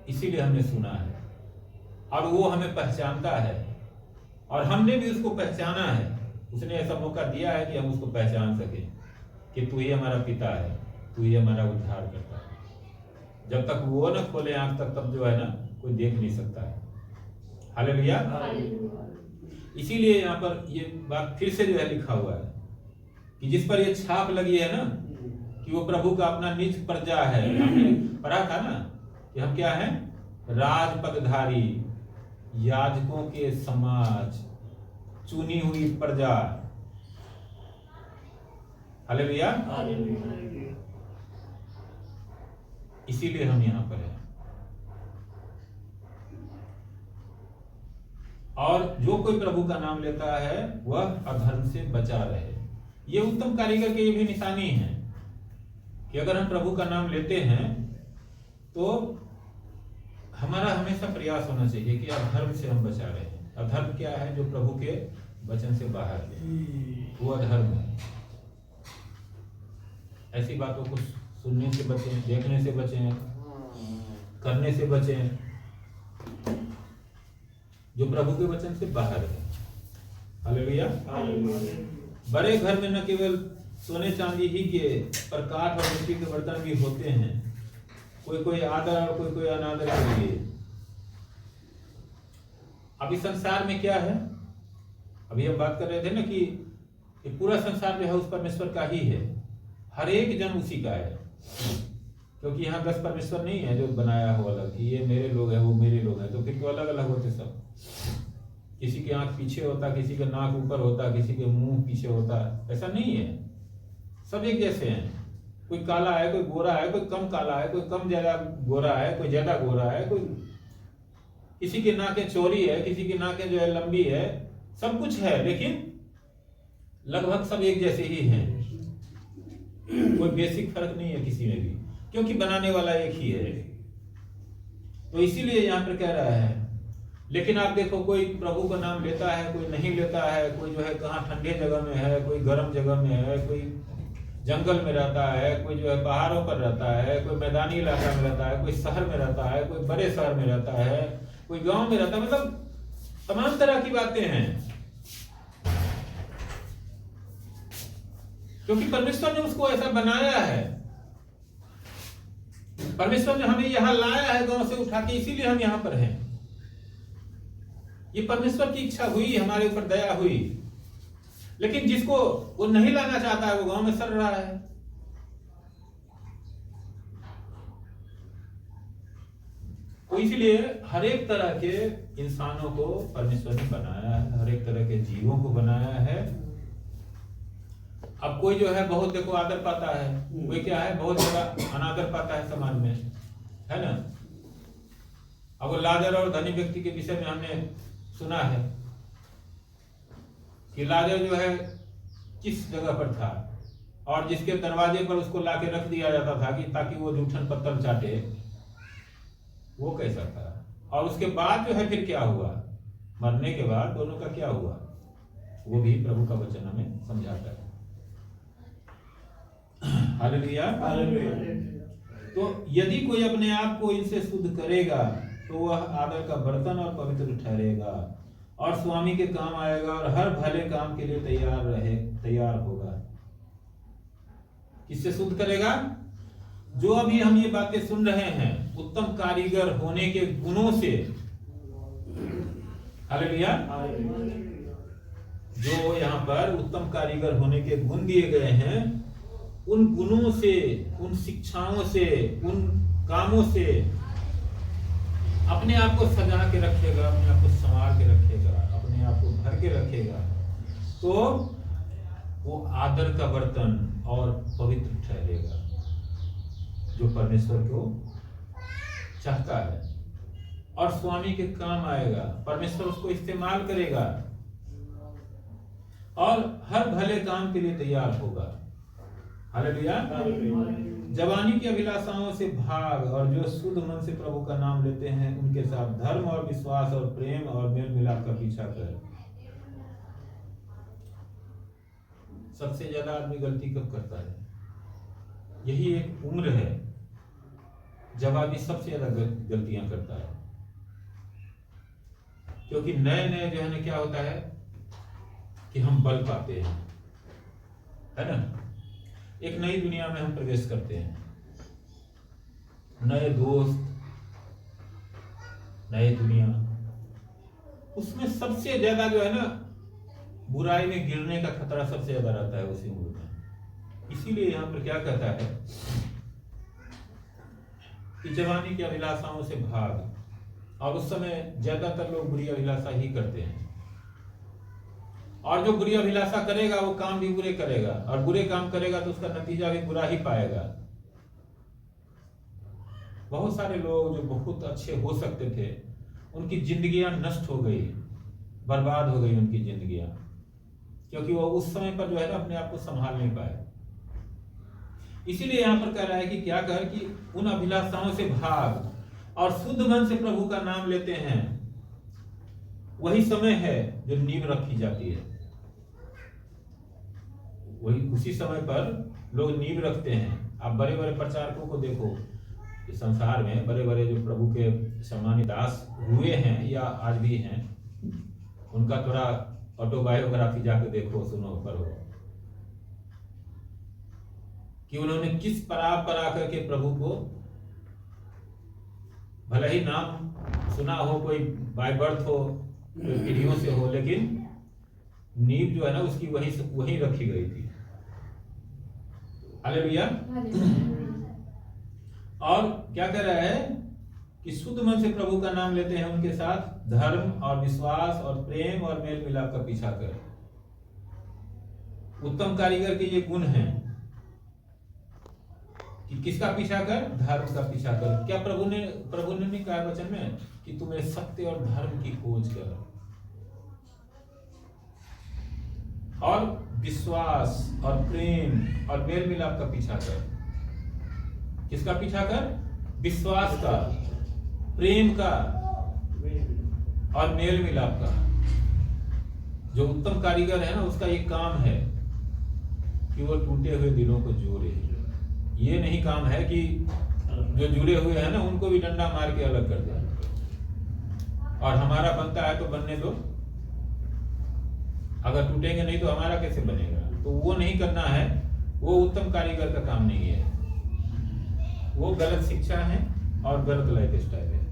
इसीलिए हमने सुना है, और वो हमें पहचानता है और हमने भी उसको पहचाना है। उसने ऐसा मौका दिया है कि हम उसको पहचान सके कि तू ही हमारा पिता है, तू ही हमारा उद्धार करता है। जब तक वो न खोले आंख तक तब जो है ना कोई देख नहीं सकता है। हालेलुया। इसीलिए यहाँ पर ये बात फिर से जो है लिखा हुआ है कि जिस पर ये छाप लगी है ना कि वो प्रभु का अपना निज प्रजा है। हमने पढ़ा था ना कि हम क्या हैं, राजपदधारी, याजकों के समाज, चुनी हुई प्रजा। हालेलुया। इसीलिए हम यहां पर हैं। और जो कोई प्रभु का नाम लेता है वह अधर्म से बचा रहे। ये उत्तम कारीगर के ये भी निशानी है कि अगर हम प्रभु का नाम लेते हैं तो हमारा हमेशा प्रयास होना चाहिए कि अधर्म से हम बचा रहे हैं। अधर्म क्या है? जो प्रभु के वचन से बाहर है, वो अधर्म है। ऐसी बातों को सुनने से बचें, देखने से बचें, करने से बचें जो प्रभु के वचन से बाहर है। हालेलुया। बड़े घर में न केवल सोने चांदी ही के पर काठ और मिट्टी के बर्तन भी होते हैं, कोई कोई आदर और कोई कोई अनादर के लिए। अभी संसार में क्या है? अभी हम बात कर रहे थे ना कि पूरा संसार जो है उस परमेश्वर का ही है, हर एक जन उसी का है। क्योंकि यहाँ 10 परमेश्वर नहीं है जो बनाया हो अलग कि ये मेरे लोग हैं वो मेरे लोग हैं, तो फिर तो अलग अलग होते सब। किसी की आंख पीछे होता, किसी का नाक ऊपर होता, किसी के मुंह पीछे होता, ऐसा नहीं है। सब एक जैसे हैं। कोई काला है, कोई गोरा है, कोई कम काला है, कोई कम ज्यादा गोरा है, कोई ज्यादा गोरा है, कोई किसी की नाकें चौड़ी है, किसी की नाकें जो है लंबी है, सब कुछ है, लेकिन लगभग सब एक जैसे ही हैं। कोई बेसिक फर्क नहीं है किसी में भी, क्योंकि बनाने वाला एक ही है। तो इसीलिए यहाँ पर कह रहा है। लेकिन आप देखो, कोई प्रभु का नाम लेता है, कोई नहीं लेता है, कोई जो है कहाँ ठंडे जगह में है, कोई गर्म जगह में है, कोई जंगल में रहता है, कोई जो है पहाड़ों पर रहता है, कोई मैदानी इलाका में रहता है, कोई शहर में रहता है, कोई बड़े शहर में रहता है, कोई गांव में रहता है। मतलब तमाम तरह की बातें हैं, क्योंकि परमेश्वर ने उसको ऐसा बनाया है। परमेश्वर ने हमें यहां लाया है गांव से उठा के, इसीलिए हम यहां पर हैं। ये परमेश्वर की इच्छा हुई, हमारे ऊपर दया हुई। लेकिन जिसको वो नहीं लाना चाहता है वो गांव में सड़ रहा है। तो इसलिए हर एक तरह के इंसानों को परमेश्वर ने बनाया है, हर एक तरह के जीवों को बनाया है। अब कोई जो है बहुत देखो आदर पाता है, कोई क्या है बहुत ज्यादा अनादर पाता है समाज में, है ना। अब वो लाजर और धनी व्यक्ति के विषय में हमने सुना है कि लाजर जो है किस जगह पर था और जिसके दरवाजे पर उसको लाके रख दिया जाता था कि ताकि वो जूठन पत्थर चाटे, वो कैसा था। और उसके बाद जो है फिर क्या हुआ, मरने के बाद दोनों का क्या हुआ, वो भी प्रभु का वचन हमें समझाता है। हालेलुया। तो यदि कोई अपने आप को इनसे शुद्ध करेगा तो वह आदर का बर्तन और पवित्र ठहरेगा और स्वामी के काम आएगा और हर भले काम के लिए तैयार होगा। किससे शुद्ध करेगा? जो अभी हम ये बातें सुन रहे हैं उत्तम कारीगर होने के गुणों से। हालेलुया। जो यहाँ पर उत्तम कारीगर होने के गुण दिए गए हैं, उन गुणों से, उन शिक्षाओं से, उन कामों से अपने आप को सजा के रखेगा, अपने आप को संवार के रखेगा, अपने आप को भर के रखेगा, तो वो आदर का बर्तन और पवित्र ठहरेगा, जो परमेश्वर को चाहता है, और स्वामी के काम आएगा। परमेश्वर उसको इस्तेमाल करेगा और हर भले काम के लिए तैयार होगा। हालेलुया। जवानी की अभिलाषाओं से भाग और जो शुद्ध मन से प्रभु का नाम लेते हैं उनके साथ धर्म और विश्वास और प्रेम और मेल मिलाप का पीछा कर। सबसे ज्यादा आदमी गलती कब करता है? यही एक उम्र है जब आदमी सबसे ज्यादा गलतियां करता है, क्योंकि नए नए जो है ना क्या होता है कि हम बल पाते हैं, है ना। एक नई दुनिया में हम प्रवेश करते हैं, नए दोस्त, नई दुनिया, उसमें सबसे ज्यादा जो है ना बुराई में गिरने का खतरा सबसे ज्यादा रहता है उसी उम्र में। इसीलिए यहां पर क्या कहता है कि जवानी की अभिलाषाओं से भाग। और उस समय ज्यादातर लोग बुरी अभिलाषा ही करते हैं, और जो बुरी अभिलाषा करेगा वो काम भी बुरे करेगा, और बुरे काम करेगा तो उसका नतीजा भी बुरा ही पाएगा। बहुत सारे लोग जो बहुत अच्छे हो सकते थे, उनकी जिंदगियां नष्ट हो गई, बर्बाद हो गई उनकी जिंदगियां, क्योंकि वो उस समय पर जो है ना अपने आप को संभाल नहीं पाए। इसीलिए यहां पर कह रहा है कि क्या कर कि उन अभिलाषाओं से भाग और शुद्ध मन से प्रभु का नाम लेते हैं। वही समय है जो नींव रखी जाती है, वही उसी समय पर लोग नींव रखते हैं। आप बड़े बड़े प्रचारकों को देखो, इस संसार में बड़े बड़े जो प्रभु के सम्मानित दास हुए हैं या आज भी हैं, उनका थोड़ा ऑटोबायोग्राफी जाके देखो, सुनो, पढ़ो कि उन्होंने किस पड़ाव पर आकर के प्रभु को, भले ही नाम सुना हो, कोई बाय बर्थ हो, कोई पीढ़ियों से हो, लेकिन नींव जो है ना उसकी वही रखी गई थी। हालेलुया। और क्या कह रहा है कि शुद्ध मन से प्रभु का नाम लेते हैं, उनके साथ धर्म और विश्वास और प्रेम और मेल मिलाप का पीछा कर। उत्तम कारीगर के ये गुण हैं कि किसका पीछा कर? धर्म का पीछा कर। क्या प्रभु ने नहीं कहा वचन में कि तुम्हें सत्य और धर्म की खोज कर, और विश्वास और प्रेम और मेल मिलाप का पीछा कर। किसका पीछा कर? विश्वास का, प्रेम का और मेल मिलाप का। जो उत्तम कारीगर है ना, उसका एक काम है कि वो टूटे हुए दिलों को जोड़े। ये नहीं काम है कि जो जुड़े हुए हैं ना उनको भी डंडा मार के अलग कर दे, और हमारा बनता है तो बनने दो, अगर टूटेंगे नहीं तो हमारा कैसे बनेगा। तो वो नहीं करना है, वो उत्तम कारीगर का काम नहीं है। वो गलत शिक्षा है और गलत लाइफ स्टाइल है।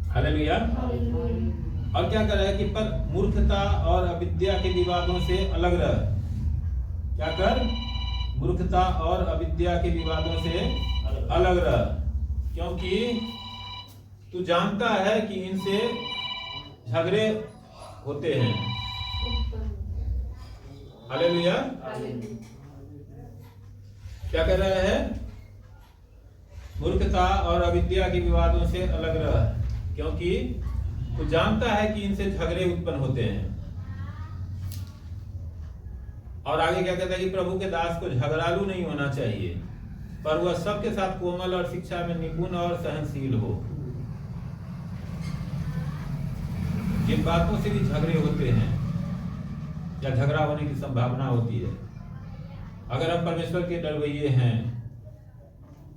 हालेलुया। और क्या कर रहा है कि पर मूर्खता और अविद्या के विवादों से अलग रह। क्या कर? मूर्खता और अविद्या के विवादों से अलग रह, क्योंकि तू जानता है कि इनसे झगड़े होते हैं। हालेलुया। क्या कर रहा है? मूर्खता और अविद्या के विवादों से अलग रह, क्योंकि तू जानता है कि इनसे झगड़े उत्पन्न होते हैं। और आगे क्या कहता है कि प्रभु के दास को झगड़ालू नहीं होना चाहिए, पर वह सबके साथ कोमल और शिक्षा में निपुण और सहनशील हो। जिन बातों से भी झगड़े होते हैं या झगड़ा होने की संभावना होती है, अगर हम परमेश्वर के डरवैये हैं,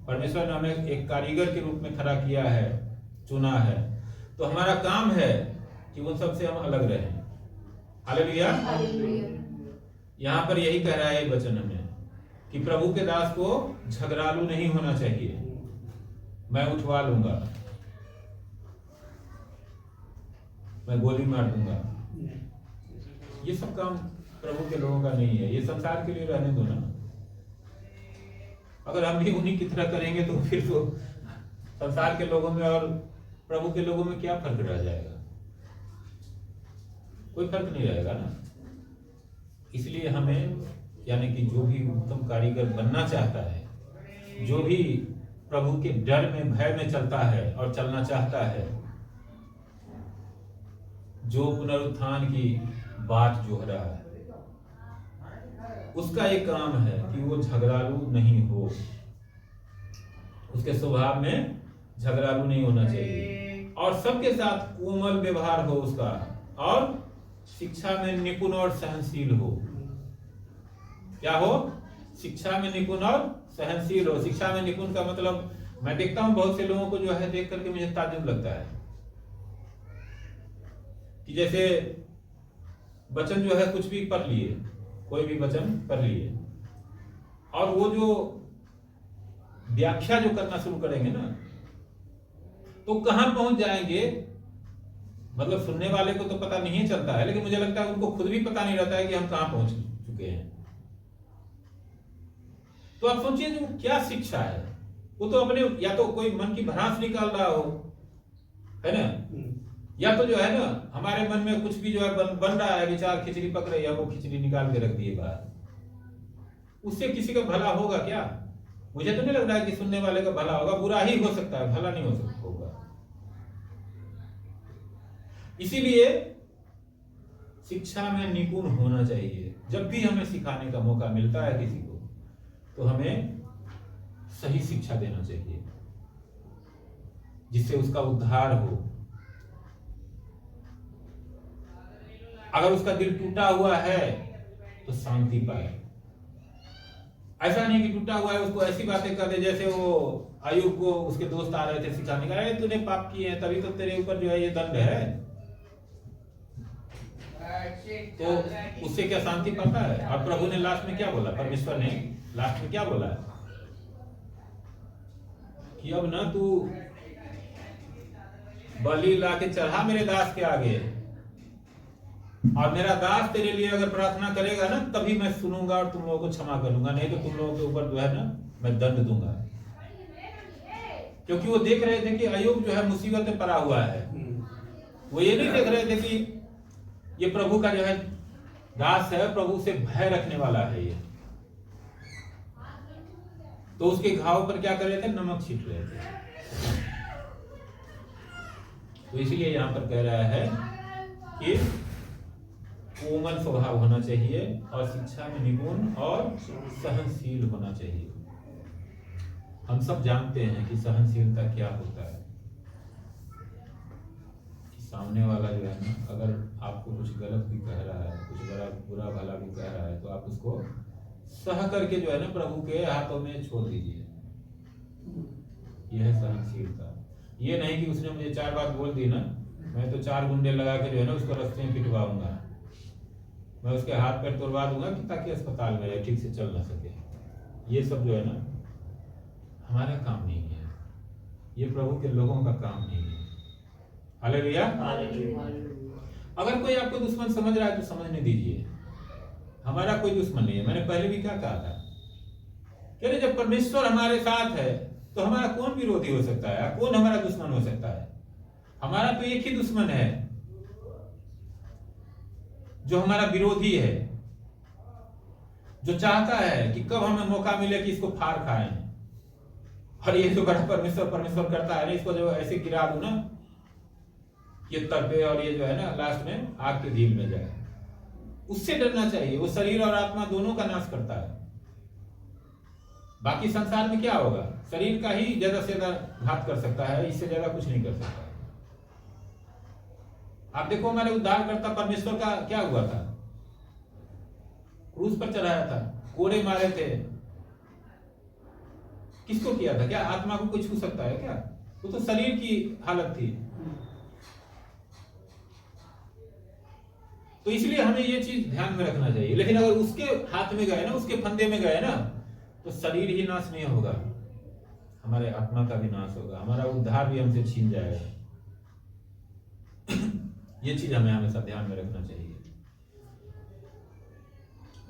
परमेश्वर ने हमें एक कारीगर के रूप में खड़ा किया है, चुना है, तो हमारा काम है कि उन सबसे हम अलग रहें। हालेलुया। यहाँ पर यही कह रहा है वचन में कि प्रभु के दास को झगड़ालू नहीं होना चाहिए। मैं उठवा लूंगा, मैं गोली मार दूंगा, ये सब काम प्रभु के लोगों का नहीं है। ये संसार के लिए रहने दो ना। अगर हम भी उन्हीं की तरह करेंगे तो फिर तो संसार के लोगों में और प्रभु के लोगों में क्या फर्क रह जाएगा? कोई फर्क नहीं रहेगा ना। इसलिए हमें, यानी कि जो भी उत्तम कारीगर बनना चाहता है, जो भी प्रभु के डर में, भय में चलता है और चलना चाहता है, जो पुनरुत्थान की बात जो रहा है, उसका एक काम है कि वो झगड़ालू नहीं हो। उसके स्वभाव में झगड़ालू नहीं होना चाहिए, और सबके साथ कोमल व्यवहार हो उसका, और शिक्षा में निपुण और सहनशील हो। क्या हो? शिक्षा में निपुण और सहनशील हो। शिक्षा में निपुण का मतलब, मैं देखता हूं बहुत से लोगों को जो है देख करके मुझे ताज्जुब लगता है कि जैसे वचन जो है कुछ भी पढ़ लिए, कोई भी वचन पढ़ लिए, और वो जो व्याख्या जो करना शुरू करेंगे ना, तो कहां पहुंच जाएंगे, मतलब सुनने वाले को तो पता नहीं चलता है, लेकिन मुझे लगता है उनको खुद भी पता नहीं रहता है कि हम कहां पहुंच चुके हैं। तो आप सोचिए जो क्या शिक्षा है, वो तो अपने, या तो कोई मन की भ्रांस निकाल रहा हो है ना। या तो जो है ना हमारे मन में कुछ भी जो है बन रहा है, विचार, खिचड़ी पक रही है, वो खिचड़ी निकाल के रख दिए बाहर, उससे किसी का भला होगा क्या? मुझे तो नहीं लग रहा है कि सुनने वाले का भला होगा, बुरा ही हो सकता है, भला नहीं हो सकता होगा। इसीलिए शिक्षा में निपुण होना चाहिए। जब भी हमें सिखाने का मौका मिलता है किसी को, तो हमें सही शिक्षा देना चाहिए जिससे उसका उद्धार हो। अगर उसका दिल टूटा हुआ है तो शांति पाए। ऐसा नहीं कि टूटा हुआ है उसको ऐसी बातें कर दे, जैसे वो अय्यूब को उसके दोस्त आ रहे थे सिखाने का, अरे तूने पाप किए हैं तभी तो तेरे ऊपर जो है ये दंड है, तो उससे क्या शांति पाता है? और प्रभु ने लास्ट में क्या बोला, परमेश्वर ने लास्ट में क्या बोला कि अब ना तू बलि ला के चढ़ा मेरे दास के आगे, और मेरा दास तेरे लिए अगर प्रार्थना करेगा ना तभी मैं सुनूंगा और तुम लोगों को क्षमा करूंगा, नहीं तो तुम लोगों के ऊपर जो है ना मैं दंड दूंगा। क्योंकि वो देख रहे थे कि अय्यूब जो है मुसीबत में पड़ा हुआ है, वो ये नहीं देख रहे थे कि ये प्रभु का जो है दास है, प्रभु से भय रखने वाला है ये। तो उसके घाव पर क्या कर रहे थे, नमक छीट रहे थे। तो इसलिए यहां पर कह रहा है कि कोमल स्वभाव होना चाहिए और शिक्षा में निपुण और सहनशील होना चाहिए। हम सब जानते हैं कि सहनशीलता क्या होता है। कि सामने वाला जो है ना अगर आपको कुछ गलत भी कह रहा है, कुछ बुरा भला भी कह रहा है, तो आप उसको सह करके जो है ना प्रभु के हाथों में छोड़ दीजिए। यह है सहनशीलता। ये नहीं कि उसने मुझे 4 बात बोल दी ना, मैं तो 4 गुंडे लगा के जो है ना उसको रास्ते में पिटवाऊंगा, मैं उसके हाथ पैर तोड़वा दूंगा कि ताकि अस्पताल में ठीक से चल ना सके। ये सब जो है ना हमारा काम नहीं है, ये प्रभु के लोगों का काम नहीं है। हालेलुया। अगर कोई आपको दुश्मन समझ रहा है तो समझने दीजिए, हमारा कोई दुश्मन नहीं है। मैंने पहले भी क्या कहा था कि जब परमेश्वर हमारे साथ है तो हमारा कौन विरोधी हो सकता है, कौन हमारा दुश्मन हो सकता है? हमारा तो एक ही दुश्मन है जो हमारा विरोधी है, जो चाहता है कि कब हमें मौका मिले कि इसको फाड़ खाएं। और ये जो बड़ा परमेश्वर करता है ना, इसको जो ऐसे गिरा दूं ना ये तड़पे और ये जो है ना लास्ट में आग के झील में जाए, उससे डरना चाहिए। वो शरीर और आत्मा दोनों का नाश करता है। बाकी संसार में क्या होगा, शरीर का ही ज्यादा से ज्यादा घात कर सकता है, इससे ज्यादा कुछ नहीं कर सकता। आप देखो हमारे उद्धारकर्ता परमेश्वर का क्या हुआ था, क्रूस पर चढ़ाया था, कोड़े मारे थे, किसको किया था? क्या आत्मा को कोई छू सकता है क्या? वो तो शरीर की हालत थी। तो इसलिए हमें ये चीज ध्यान में रखना चाहिए। लेकिन अगर उसके हाथ में गए ना, उसके फंदे में गए ना, तो शरीर ही नाश नहीं होगा, हमारे आत्मा का भी नाश होगा, हमारा उद्धार भी हमसे छीन जाएगा। ये चीज हमें हमेशा ध्यान में रखना चाहिए।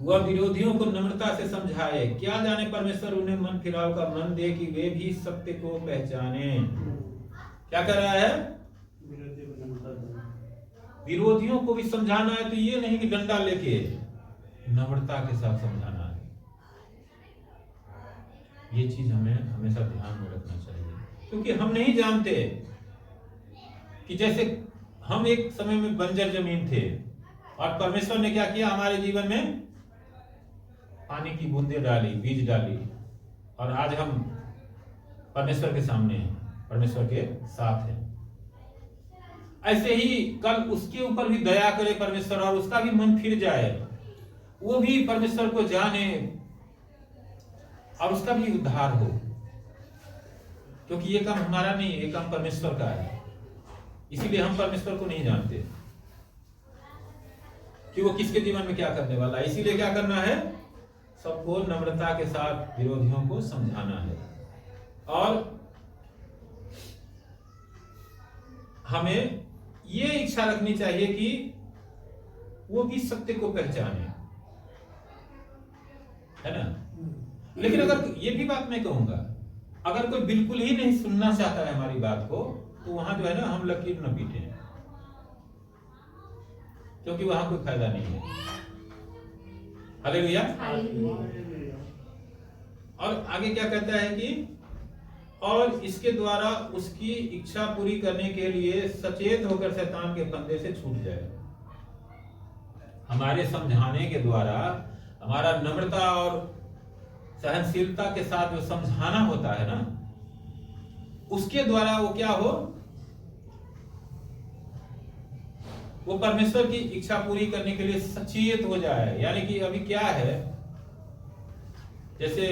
वह विरोधियों को नम्रता से समझाए, क्या जाने परमेश्वर उन्हें मन फिराव का मन दे कि वे भी सत्य को पहचाने। क्या कर रहा है? विरोधियों को भी समझाना है, तो ये नहीं कि डंडा लेके, नम्रता के साथ समझाना है। ये चीज हमें हमेशा ध्यान में रखना चाहिए, क्योंकि हम नहीं जानते कि जैसे हम एक समय में बंजर जमीन थे और परमेश्वर ने क्या किया, हमारे जीवन में पानी की बूंदें डाली, बीज डाली, और आज हम परमेश्वर के सामने हैं, परमेश्वर के साथ हैं। ऐसे ही कल उसके ऊपर भी दया करे परमेश्वर और उसका भी मन फिर जाए, वो भी परमेश्वर को जाने और उसका भी उद्धार हो। क्योंकि ये काम हमारा नहीं है, ये काम परमेश्वर का है। इसीलिए हम परमेश्वर को नहीं जानते कि वो किसके जीवन में क्या करने वाला है। इसीलिए क्या करना है, सबको नम्रता के साथ विरोधियों को समझाना है, और हमें ये इच्छा रखनी चाहिए कि वो भी सत्य को पहचाने, है ना। लेकिन अगर ये भी बात मैं कहूंगा, अगर कोई बिल्कुल ही नहीं सुनना चाहता है हमारी बात को, तो वहां जो है ना हम लकीर न पीटे, क्योंकि वहां कोई फायदा नहीं है। हालेलुया। और आगे क्या कहता है कि और इसके द्वारा उसकी इच्छा पूरी करने के लिए सचेत होकर शैतान के फंदे से छूट जाए। हमारे समझाने के द्वारा, हमारा नम्रता और सहनशीलता के साथ जो समझाना होता है ना, उसके द्वारा वो क्या हो, वो परमेश्वर की इच्छा पूरी करने के लिए सचेत हो जाए। यानी कि अभी क्या है, जैसे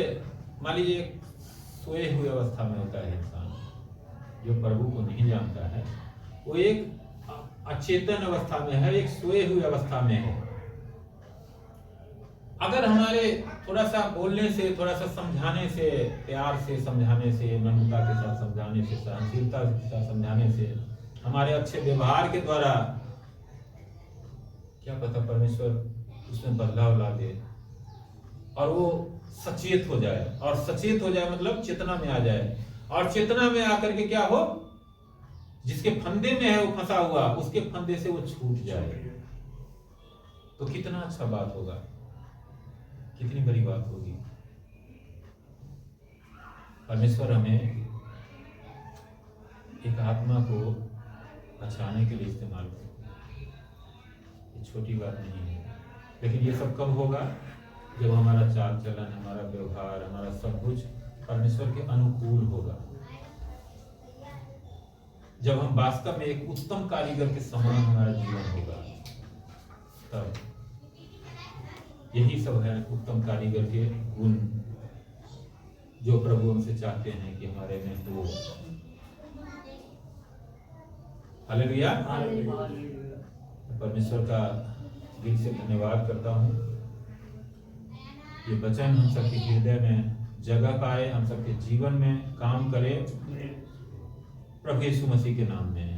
मान लीजिए सोए हुए अवस्था में होता है इंसान, जो प्रभु को नहीं जानता है, वो एक अचेतन अवस्था में है, एक सोए हुए अवस्था में है। अगर हमारे थोड़ा सा बोलने से, थोड़ा सा समझाने से, प्यार से समझाने से, नम्रता के साथ समझाने से, सहनशीलता के साथ समझाने से, हमारे अच्छे व्यवहार के द्वारा, क्या पता परमेश्वर उसमें बदलाव ला दे और वो सचेत हो जाए। और सचेत हो जाए मतलब चेतना में आ जाए, और चेतना में आकर के क्या हो, जिसके फंदे में है वो फंसा हुआ, उसके फंदे से वो छूट जाए। तो कितना अच्छा बात होगा, कितनी बड़ी बात होगी। परमेश्वर हमें एक आत्मा को बचाने के लिए इस्तेमाल करे, ये छोटी बात नहीं है। लेकिन ये सब कब होगा, जब हमारा चाल चलन, हमारा व्यवहार, हमारा सब कुछ परमेश्वर के अनुकूल होगा, जब हम वास्तव में एक उत्तम कारीगर के समान हमारा जीवन होगा, तब यही सब है उत्तम कारीगर के गुण, जो प्रभु हमसे चाहते हैं कि हमारे में हो। हालेलुया। परमेश्वर का दिल से धन्यवाद करता हूँ। ये वचन हम सबके हृदय में जगह पाए, हम सबके जीवन में काम करे, प्रभु यीशु मसीह के नाम में।